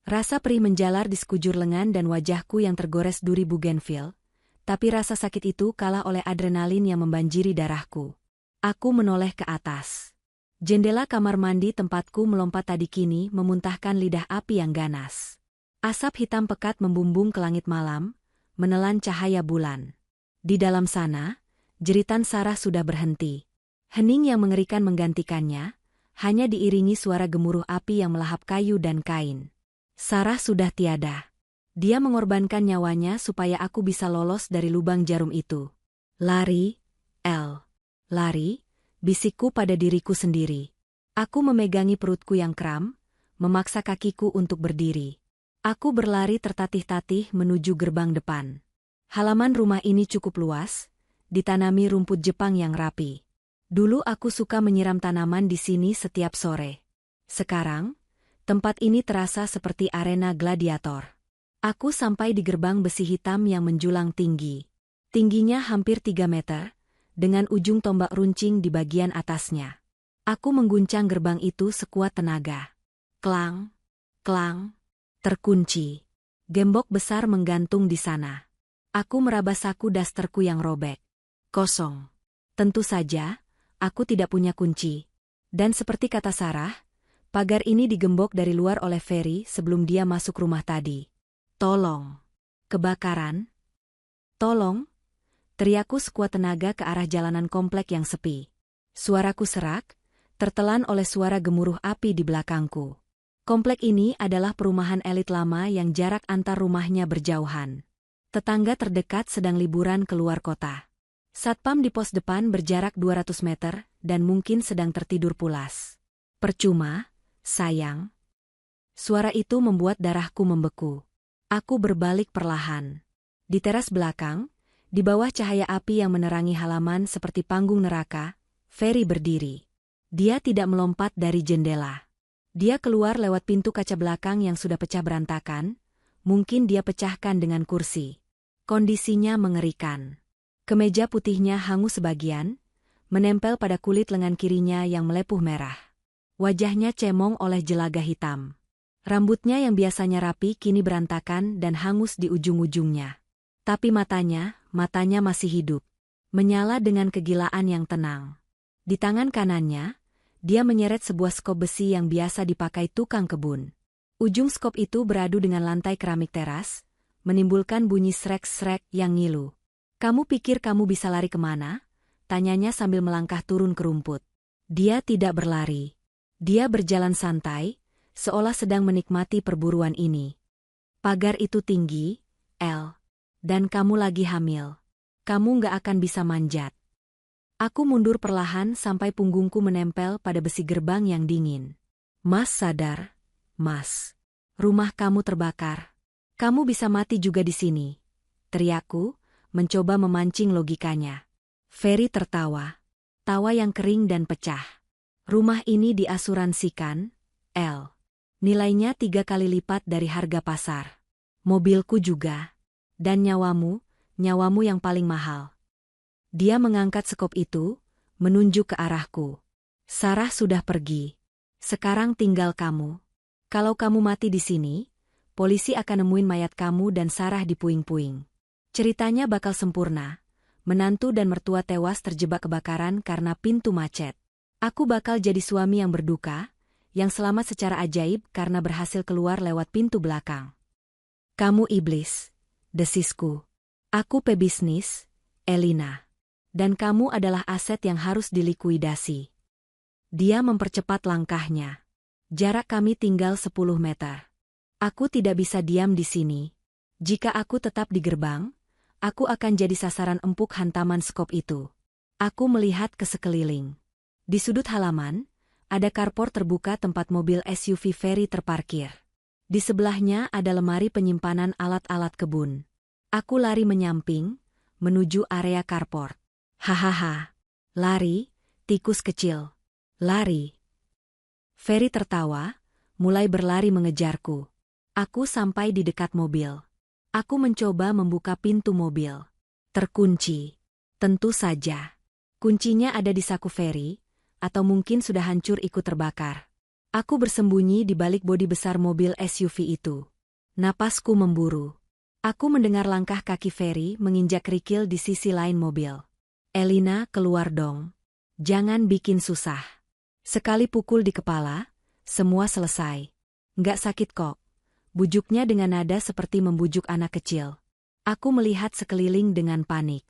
Speaker 1: Rasa perih menjalar di sekujur lengan dan wajahku yang tergores duri bougainville, tapi rasa sakit itu kalah oleh adrenalin yang membanjiri darahku. Aku menoleh ke atas. Jendela kamar mandi tempatku melompat tadi kini memuntahkan lidah api yang ganas. Asap hitam pekat membumbung ke langit malam, menelan cahaya bulan. Di dalam sana, jeritan Sarah sudah berhenti. Hening yang mengerikan menggantikannya, hanya diiringi suara gemuruh api yang melahap kayu dan kain. Sarah sudah tiada. Dia mengorbankan nyawanya supaya aku bisa lolos dari lubang jarum itu. Lari, El. Lari, bisikku pada diriku sendiri. Aku memegangi perutku yang kram, memaksa kakiku untuk berdiri. Aku berlari tertatih-tatih menuju gerbang depan. Halaman rumah ini cukup luas, ditanami rumput Jepang yang rapi. Dulu aku suka menyiram tanaman di sini setiap sore. Sekarang, tempat ini terasa seperti arena gladiator. Aku sampai di gerbang besi hitam yang menjulang tinggi. Tingginya hampir 3 meter, dengan ujung tombak runcing di bagian atasnya. Aku mengguncang gerbang itu sekuat tenaga. Klang, klang, terkunci. Gembok besar menggantung di sana. Aku meraba saku dasterku yang robek. Kosong. Tentu saja, aku tidak punya kunci. Dan seperti kata Sarah, pagar ini digembok dari luar oleh Ferry sebelum dia masuk rumah tadi. Tolong. Kebakaran. Tolong. Teriakku sekuat tenaga ke arah jalanan komplek yang sepi. Suaraku serak, tertelan oleh suara gemuruh api di belakangku. Komplek ini adalah perumahan elit lama yang jarak antar rumahnya berjauhan. Tetangga terdekat sedang liburan keluar kota. Satpam di pos depan berjarak 200 meter dan mungkin sedang tertidur pulas. Percuma, sayang. Suara itu membuat darahku membeku. Aku berbalik perlahan. Di teras belakang, di bawah cahaya api yang menerangi halaman seperti panggung neraka, Ferry berdiri. Dia tidak melompat dari jendela. Dia keluar lewat pintu kaca belakang yang sudah pecah berantakan, mungkin dia pecahkan dengan kursi. Kondisinya mengerikan. Kemeja putihnya hangus sebagian, menempel pada kulit lengan kirinya yang melepuh merah. Wajahnya cemong oleh jelaga hitam. Rambutnya yang biasanya rapi kini berantakan dan hangus di ujung-ujungnya. Tapi matanya masih hidup. Menyala dengan kegilaan yang tenang. Di tangan kanannya, dia menyeret sebuah skop besi yang biasa dipakai tukang kebun. Ujung skop itu beradu dengan lantai keramik teras, menimbulkan bunyi srek-srek yang ngilu. Kamu pikir kamu bisa lari kemana? Tanyanya sambil melangkah turun ke rumput. Dia tidak berlari. Dia berjalan santai, seolah sedang menikmati perburuan ini. Pagar itu tinggi, El. Dan kamu lagi hamil. Kamu nggak akan bisa manjat. Aku mundur perlahan sampai punggungku menempel pada besi gerbang yang dingin. Mas sadar, Mas. Rumah kamu terbakar. Kamu bisa mati juga di sini. Teriakku, mencoba memancing logikanya. Ferry tertawa. Tawa yang kering dan pecah. Rumah ini diasuransikan, El. Nilainya 3 kali lipat dari harga pasar. Mobilku juga. Dan nyawamu yang paling mahal. Dia mengangkat sekop itu, menunjuk ke arahku. Sarah sudah pergi. Sekarang tinggal kamu. Kalau kamu mati di sini, polisi akan nemuin mayat kamu dan Sarah di puing-puing. Ceritanya bakal sempurna. Menantu dan mertua tewas terjebak kebakaran karena pintu macet. Aku bakal jadi suami yang berduka, yang selamat secara ajaib karena berhasil keluar lewat pintu belakang. Kamu iblis, desisku. Aku pebisnis, Elina. Dan kamu adalah aset yang harus dilikuidasi. Dia mempercepat langkahnya. Jarak kami tinggal 10 meter. Aku tidak bisa diam di sini. Jika aku tetap di gerbang, aku akan jadi sasaran empuk hantaman skop itu. Aku melihat ke sekeliling. Di sudut halaman, ada carport terbuka tempat mobil SUV Ferry terparkir. Di sebelahnya ada lemari penyimpanan alat-alat kebun. Aku lari menyamping, menuju area carport. Hahaha. Lari, tikus kecil. Lari. Ferry tertawa, mulai berlari mengejarku. Aku sampai di dekat mobil. Aku mencoba membuka pintu mobil. Terkunci. Tentu saja. Kuncinya ada di saku Ferry, atau mungkin sudah hancur ikut terbakar. Aku bersembunyi di balik bodi besar mobil SUV itu. Napasku memburu. Aku mendengar langkah kaki Ferry menginjak kerikil di sisi lain mobil. Elina, keluar dong. Jangan bikin susah. Sekali pukul di kepala, semua selesai. Nggak sakit kok. Bujuknya dengan nada seperti membujuk anak kecil. Aku melihat sekeliling dengan panik.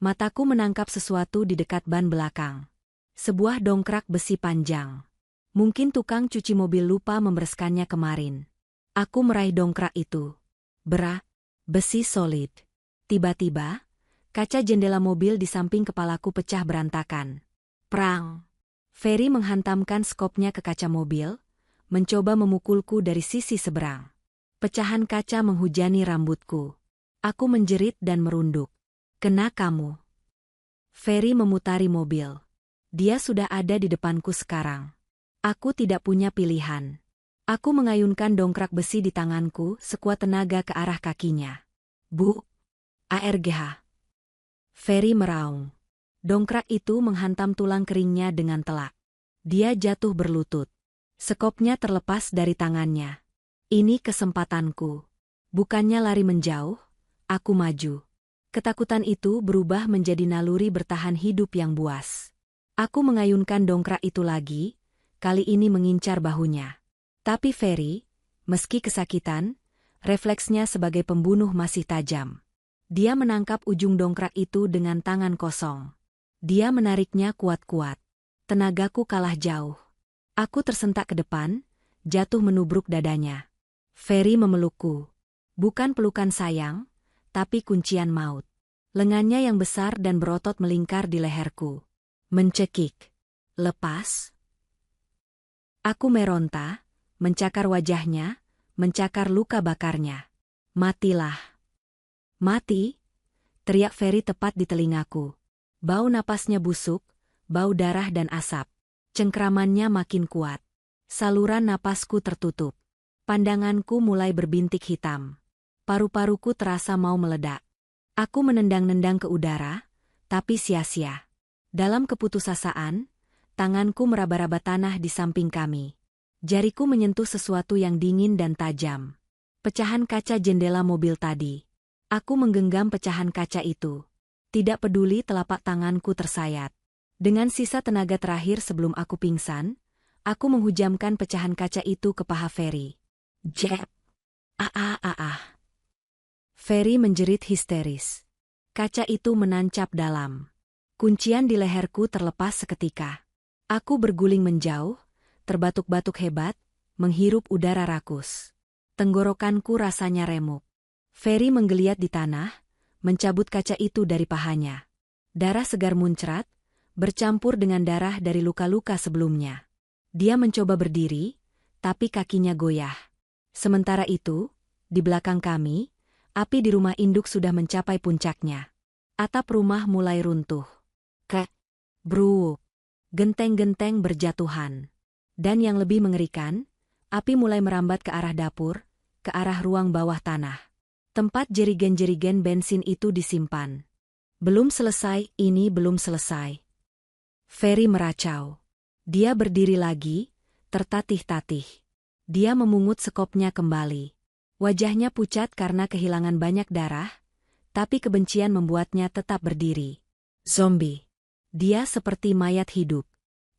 Speaker 1: Mataku menangkap sesuatu di dekat ban belakang. Sebuah dongkrak besi panjang. Mungkin tukang cuci mobil lupa membereskannya kemarin. Aku meraih dongkrak itu. Berat, besi solid. Tiba-tiba, kaca jendela mobil di samping kepalaku pecah berantakan. Prang! Ferry menghantamkan skopnya ke kaca mobil, mencoba memukulku dari sisi seberang. Pecahan kaca menghujani rambutku. Aku menjerit dan merunduk. Kena kamu. Ferry memutari mobil. Dia sudah ada di depanku sekarang. Aku tidak punya pilihan. Aku mengayunkan dongkrak besi di tanganku sekuat tenaga ke arah kakinya. Bu! ARGH. Ferry meraung. Dongkrak itu menghantam tulang keringnya dengan telak. Dia jatuh berlutut. Sekopnya terlepas dari tangannya. Ini kesempatanku. Bukannya lari menjauh, aku maju. Ketakutan itu berubah menjadi naluri bertahan hidup yang buas. Aku mengayunkan dongkrak itu lagi, kali ini mengincar bahunya. Tapi Ferry, meski kesakitan, refleksnya sebagai pembunuh masih tajam. Dia menangkap ujung dongkrak itu dengan tangan kosong. Dia menariknya kuat-kuat. Tenagaku kalah jauh. Aku tersentak ke depan, jatuh menubruk dadanya. Ferry memelukku. Bukan pelukan sayang, tapi kuncian maut. Lengannya yang besar dan berotot melingkar di leherku. Mencekik. Lepas. Aku meronta, mencakar wajahnya, mencakar luka bakarnya. Matilah. Mati, teriak Ferry tepat di telingaku. Bau napasnya busuk, bau darah dan asap. Cengkramannya makin kuat. Saluran napasku tertutup. Pandanganku mulai berbintik hitam. Paru-paruku terasa mau meledak. Aku menendang-nendang ke udara, tapi sia-sia. Dalam keputusasaan, tanganku meraba-raba tanah di samping kami. Jariku menyentuh sesuatu yang dingin dan tajam. Pecahan kaca jendela mobil tadi. Aku menggenggam pecahan kaca itu. Tidak peduli telapak tanganku tersayat. Dengan sisa tenaga terakhir sebelum aku pingsan, aku menghujamkan pecahan kaca itu ke paha Ferry. Jep! Ferry menjerit histeris. Kaca itu menancap dalam. Kuncian di leherku terlepas seketika. Aku berguling menjauh, terbatuk-batuk hebat, menghirup udara rakus. Tenggorokanku rasanya remuk. Ferry menggeliat di tanah, mencabut kaca itu dari pahanya. Darah segar muncrat, bercampur dengan darah dari luka-luka sebelumnya. Dia mencoba berdiri, tapi kakinya goyah. Sementara itu, di belakang kami, api di rumah induk sudah mencapai puncaknya. Atap rumah mulai runtuh. Bruk. Genteng-genteng berjatuhan. Dan yang lebih mengerikan, api mulai merambat ke arah dapur, ke arah ruang bawah tanah. Tempat jerigen-jerigen bensin itu disimpan. Belum selesai, ini belum selesai. Ferry meracau. Dia berdiri lagi, tertatih-tatih. Dia memungut sekopnya kembali. Wajahnya pucat karena kehilangan banyak darah, tapi kebencian membuatnya tetap berdiri. Zombie. Dia seperti mayat hidup.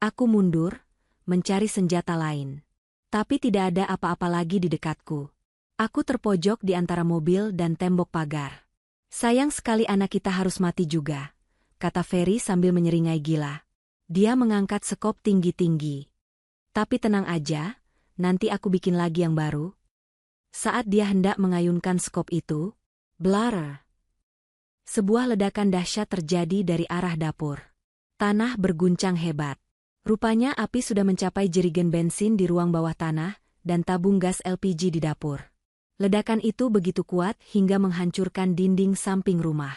Speaker 1: Aku mundur, mencari senjata lain. Tapi tidak ada apa-apa lagi di dekatku. Aku terpojok di antara mobil dan tembok pagar. Sayang sekali anak kita harus mati juga, kata Ferry sambil menyeringai gila. Dia mengangkat sekop tinggi-tinggi. Tapi tenang aja, nanti aku bikin lagi yang baru. Saat dia hendak mengayunkan sekop itu, blar. Sebuah ledakan dahsyat terjadi dari arah dapur. Tanah berguncang hebat. Rupanya api sudah mencapai jerigen bensin di ruang bawah tanah dan tabung gas LPG di dapur. Ledakan itu begitu kuat hingga menghancurkan dinding samping rumah.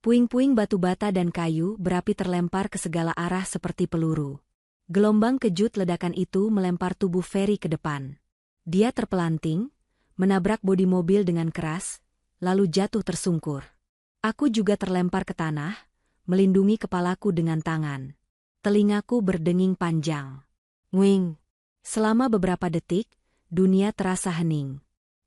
Speaker 1: Puing-puing batu bata dan kayu berapi terlempar ke segala arah seperti peluru. Gelombang kejut ledakan itu melempar tubuh Ferry ke depan. Dia terpelanting, menabrak bodi mobil dengan keras, lalu jatuh tersungkur. Aku juga terlempar ke tanah, melindungi kepalaku dengan tangan. Telingaku berdenging panjang. Nguing. Selama beberapa detik, dunia terasa hening.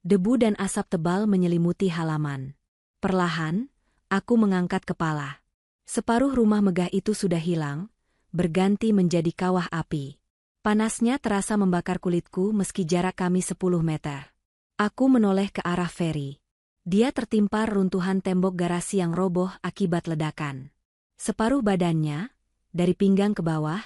Speaker 1: Debu dan asap tebal menyelimuti halaman. Perlahan, aku mengangkat kepala. Separuh rumah megah itu sudah hilang, berganti menjadi kawah api. Panasnya terasa membakar kulitku meski jarak kami 10 meter. Aku menoleh ke arah Ferry. Dia tertimpar runtuhan tembok garasi yang roboh akibat ledakan. Separuh badannya, dari pinggang ke bawah,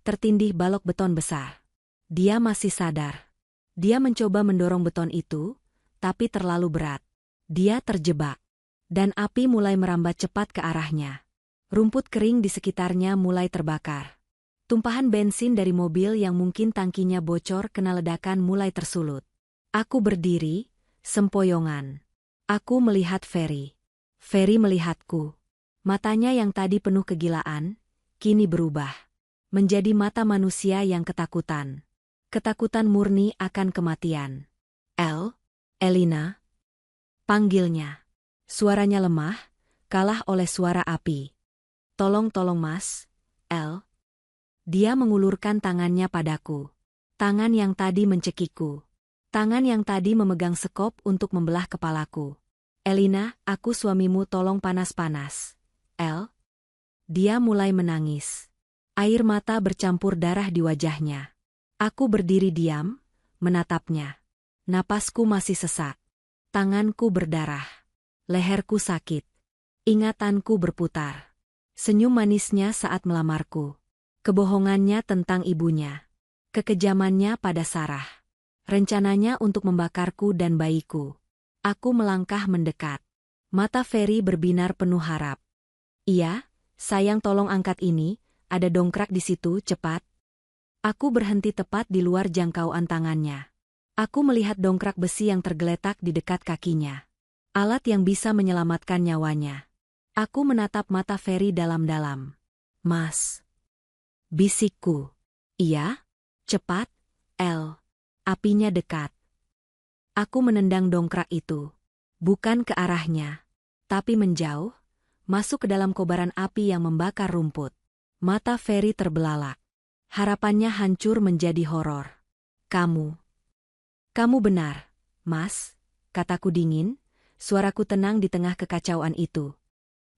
Speaker 1: tertindih balok beton besar. Dia masih sadar. Dia mencoba mendorong beton itu, tapi terlalu berat. Dia terjebak. Dan api mulai merambat cepat ke arahnya. Rumput kering di sekitarnya mulai terbakar. Tumpahan bensin dari mobil yang mungkin tangkinya bocor kena ledakan mulai tersulut. Aku berdiri, sempoyongan. Aku melihat Ferry. Ferry melihatku. Matanya yang tadi penuh kegilaan, kini berubah. Menjadi mata manusia yang ketakutan. Ketakutan murni akan kematian. Elina. Panggilnya. Suaranya lemah, kalah oleh suara api. Tolong mas, El. Dia mengulurkan tangannya padaku. Tangan yang tadi mencekikku. Tangan yang tadi memegang sekop untuk membelah kepalaku. Elina, aku suamimu, tolong panas-panas. El. Dia mulai menangis. Air mata bercampur darah di wajahnya. Aku berdiri diam, menatapnya. Napasku masih sesak. Tanganku berdarah. Leherku sakit. Ingatanku berputar. Senyum manisnya saat melamarku. Kebohongannya tentang ibunya. Kekejamannya pada Sarah. Rencananya untuk membakarku dan bayiku. Aku melangkah mendekat. Mata Ferry berbinar penuh harap. Iya, sayang, tolong angkat ini, ada dongkrak di situ, cepat. Aku berhenti tepat di luar jangkauan tangannya. Aku melihat dongkrak besi yang tergeletak di dekat kakinya. Alat yang bisa menyelamatkan nyawanya. Aku menatap mata Ferry dalam-dalam. Mas. Bisikku. Iya? Cepat, El. Apinya dekat. Aku menendang dongkrak itu. Bukan ke arahnya. Tapi menjauh, masuk ke dalam kobaran api yang membakar rumput. Mata Ferry terbelalak. Harapannya hancur menjadi horor. Kamu benar, Mas, kataku dingin, suaraku tenang di tengah kekacauan itu.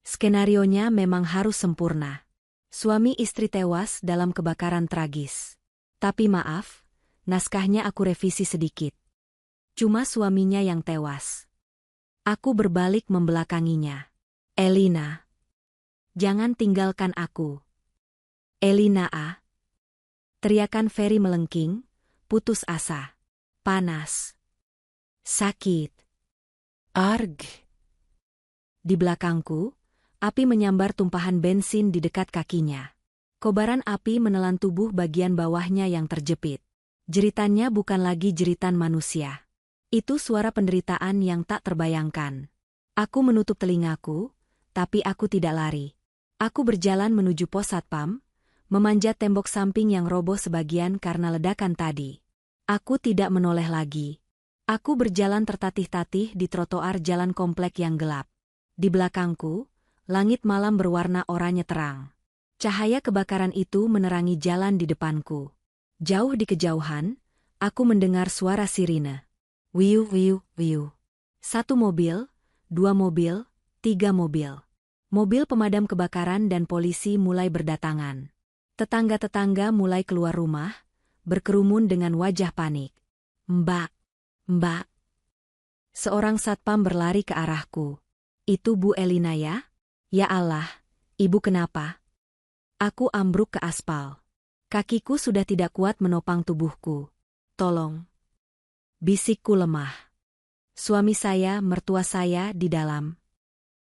Speaker 1: Skenarionya memang harus sempurna. Suami istri tewas dalam kebakaran tragis. Tapi maaf, naskahnya aku revisi sedikit. Cuma suaminya yang tewas. Aku berbalik membelakanginya. Elina. Jangan tinggalkan aku. Elina A. Teriakan Ferry melengking, putus asa. Panas. Sakit. Arg. Di belakangku, api menyambar tumpahan bensin di dekat kakinya. Kobaran api menelan tubuh bagian bawahnya yang terjepit. Jeritannya bukan lagi jeritan manusia. Itu suara penderitaan yang tak terbayangkan. Aku menutup telingaku, tapi aku tidak lari. Aku berjalan menuju pos satpam, memanjat tembok samping yang roboh sebagian karena ledakan tadi. Aku tidak menoleh lagi. Aku berjalan tertatih-tatih di trotoar jalan komplek yang gelap. Di belakangku, langit malam berwarna oranye terang. Cahaya kebakaran itu menerangi jalan di depanku. Jauh di kejauhan, aku mendengar suara sirine. Wiu, wiu, wiu. 1 mobil, 2 mobil, 3 mobil. Mobil pemadam kebakaran dan polisi mulai berdatangan. Tetangga-tetangga mulai keluar rumah, berkerumun dengan wajah panik. Mbak, Mbak. Seorang satpam berlari ke arahku. Itu Bu Elina ya? Ya Allah, Ibu kenapa? Aku ambruk ke aspal. Kakiku sudah tidak kuat menopang tubuhku. Tolong. Bisikku lemah. Suami saya, mertua saya di dalam.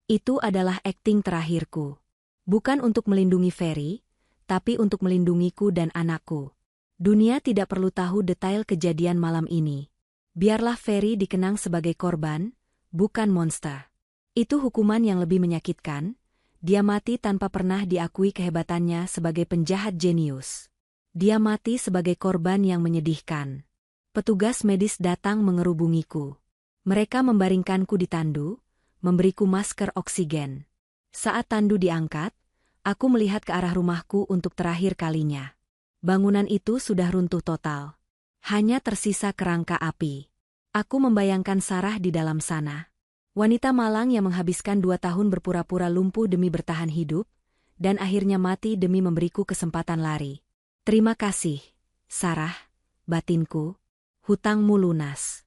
Speaker 1: Itu adalah akting terakhirku. Bukan untuk melindungi Ferry, tapi untuk melindungiku dan anakku. Dunia tidak perlu tahu detail kejadian malam ini. Biarlah Ferry dikenang sebagai korban, bukan monster. Itu hukuman yang lebih menyakitkan. Dia mati tanpa pernah diakui kehebatannya sebagai penjahat jenius. Dia mati sebagai korban yang menyedihkan. Petugas medis datang mengerubungiku. Mereka membaringkanku di tandu, memberiku masker oksigen. Saat tandu diangkat, aku melihat ke arah rumahku untuk terakhir kalinya. Bangunan itu sudah runtuh total. Hanya tersisa kerangka api. Aku membayangkan Sarah di dalam sana. Wanita malang yang menghabiskan 2 tahun berpura-pura lumpuh demi bertahan hidup, dan akhirnya mati demi memberiku kesempatan lari. Terima kasih, Sarah, batinku. Hutangmu lunas.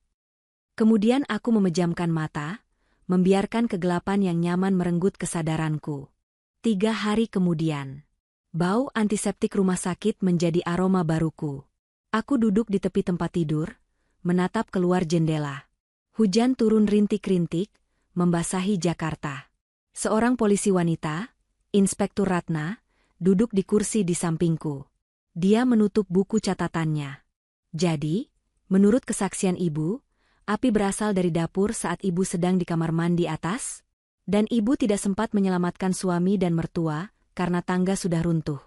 Speaker 1: Kemudian aku memejamkan mata, membiarkan kegelapan yang nyaman merenggut kesadaranku. 3 hari kemudian, bau antiseptik rumah sakit menjadi aroma baruku. Aku duduk di tepi tempat tidur, menatap keluar jendela. Hujan turun rintik-rintik, membasahi Jakarta. Seorang polisi wanita, Inspektur Ratna, duduk di kursi di sampingku. Dia menutup buku catatannya. Jadi, menurut kesaksian ibu, api berasal dari dapur saat ibu sedang di kamar mandi atas, dan ibu tidak sempat menyelamatkan suami dan mertua karena tangga sudah runtuh.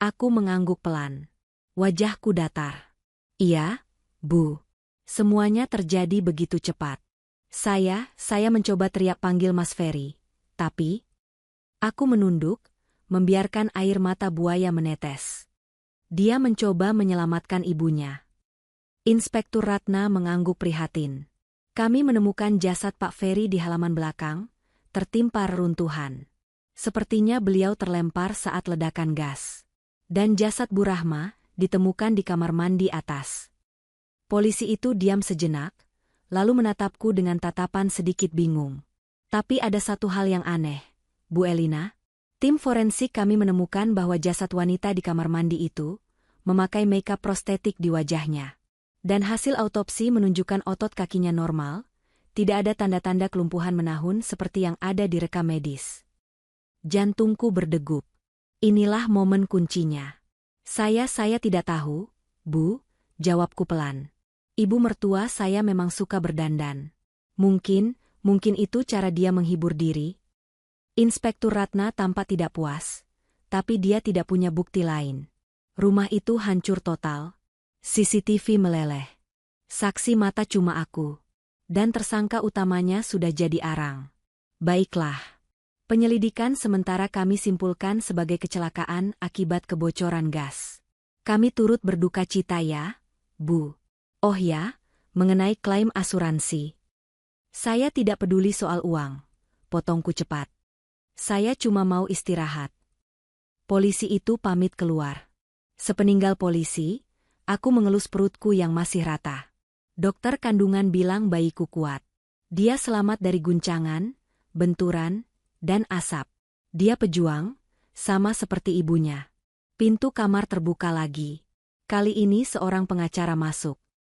Speaker 1: Aku mengangguk pelan. Wajahku datar. Iya, Bu. Semuanya terjadi begitu cepat. Saya mencoba teriak panggil Mas Ferry, tapi aku menunduk, membiarkan air mata buaya menetes. Dia mencoba menyelamatkan ibunya. Inspektur Ratna mengangguk prihatin. Kami menemukan jasad Pak Ferry di halaman belakang, tertimpa reruntuhan. Sepertinya beliau terlempar saat ledakan gas. Dan jasad Bu Rahma ditemukan di kamar mandi atas. Polisi itu diam sejenak, lalu menatapku dengan tatapan sedikit bingung. Tapi ada satu hal yang aneh, Bu Elina. Tim forensik kami menemukan bahwa jasad wanita di kamar mandi itu memakai makeup prostetik di wajahnya. Dan hasil autopsi menunjukkan otot kakinya normal, tidak ada tanda-tanda kelumpuhan menahun seperti yang ada di rekam medis. Jantungku berdegup. Inilah momen kuncinya. Saya tidak tahu, Bu, jawabku pelan. Ibu mertua saya memang suka berdandan. Mungkin itu cara dia menghibur diri. Inspektur Ratna tampak tidak puas, tapi dia tidak punya bukti lain. Rumah itu hancur total. CCTV meleleh. Saksi mata cuma aku. Dan tersangka utamanya sudah jadi arang. Baiklah. Penyelidikan sementara kami simpulkan sebagai kecelakaan akibat kebocoran gas. Kami turut berduka cita ya, Bu. Oh ya, mengenai klaim asuransi. Saya tidak peduli soal uang, potongku cepat. Saya cuma mau istirahat. Polisi itu pamit keluar. Sepeninggal polisi, aku mengelus perutku yang masih rata. Dokter kandungan bilang bayiku kuat. Dia selamat dari guncangan, benturan, dan asap. Dia pejuang, sama seperti ibunya. Pintu kamar terbuka lagi. Kali ini seorang pengacara masuk.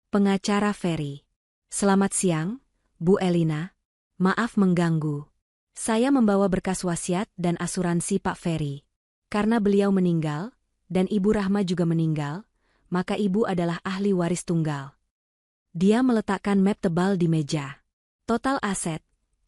Speaker 1: Pengacara Ferry. Selamat siang, Bu Elina. Maaf mengganggu. Saya membawa berkas wasiat dan asuransi Pak Ferry. Karena beliau meninggal, dan Ibu Rahma juga meninggal, maka Ibu adalah ahli waris tunggal. Dia meletakkan map tebal di meja. Total aset,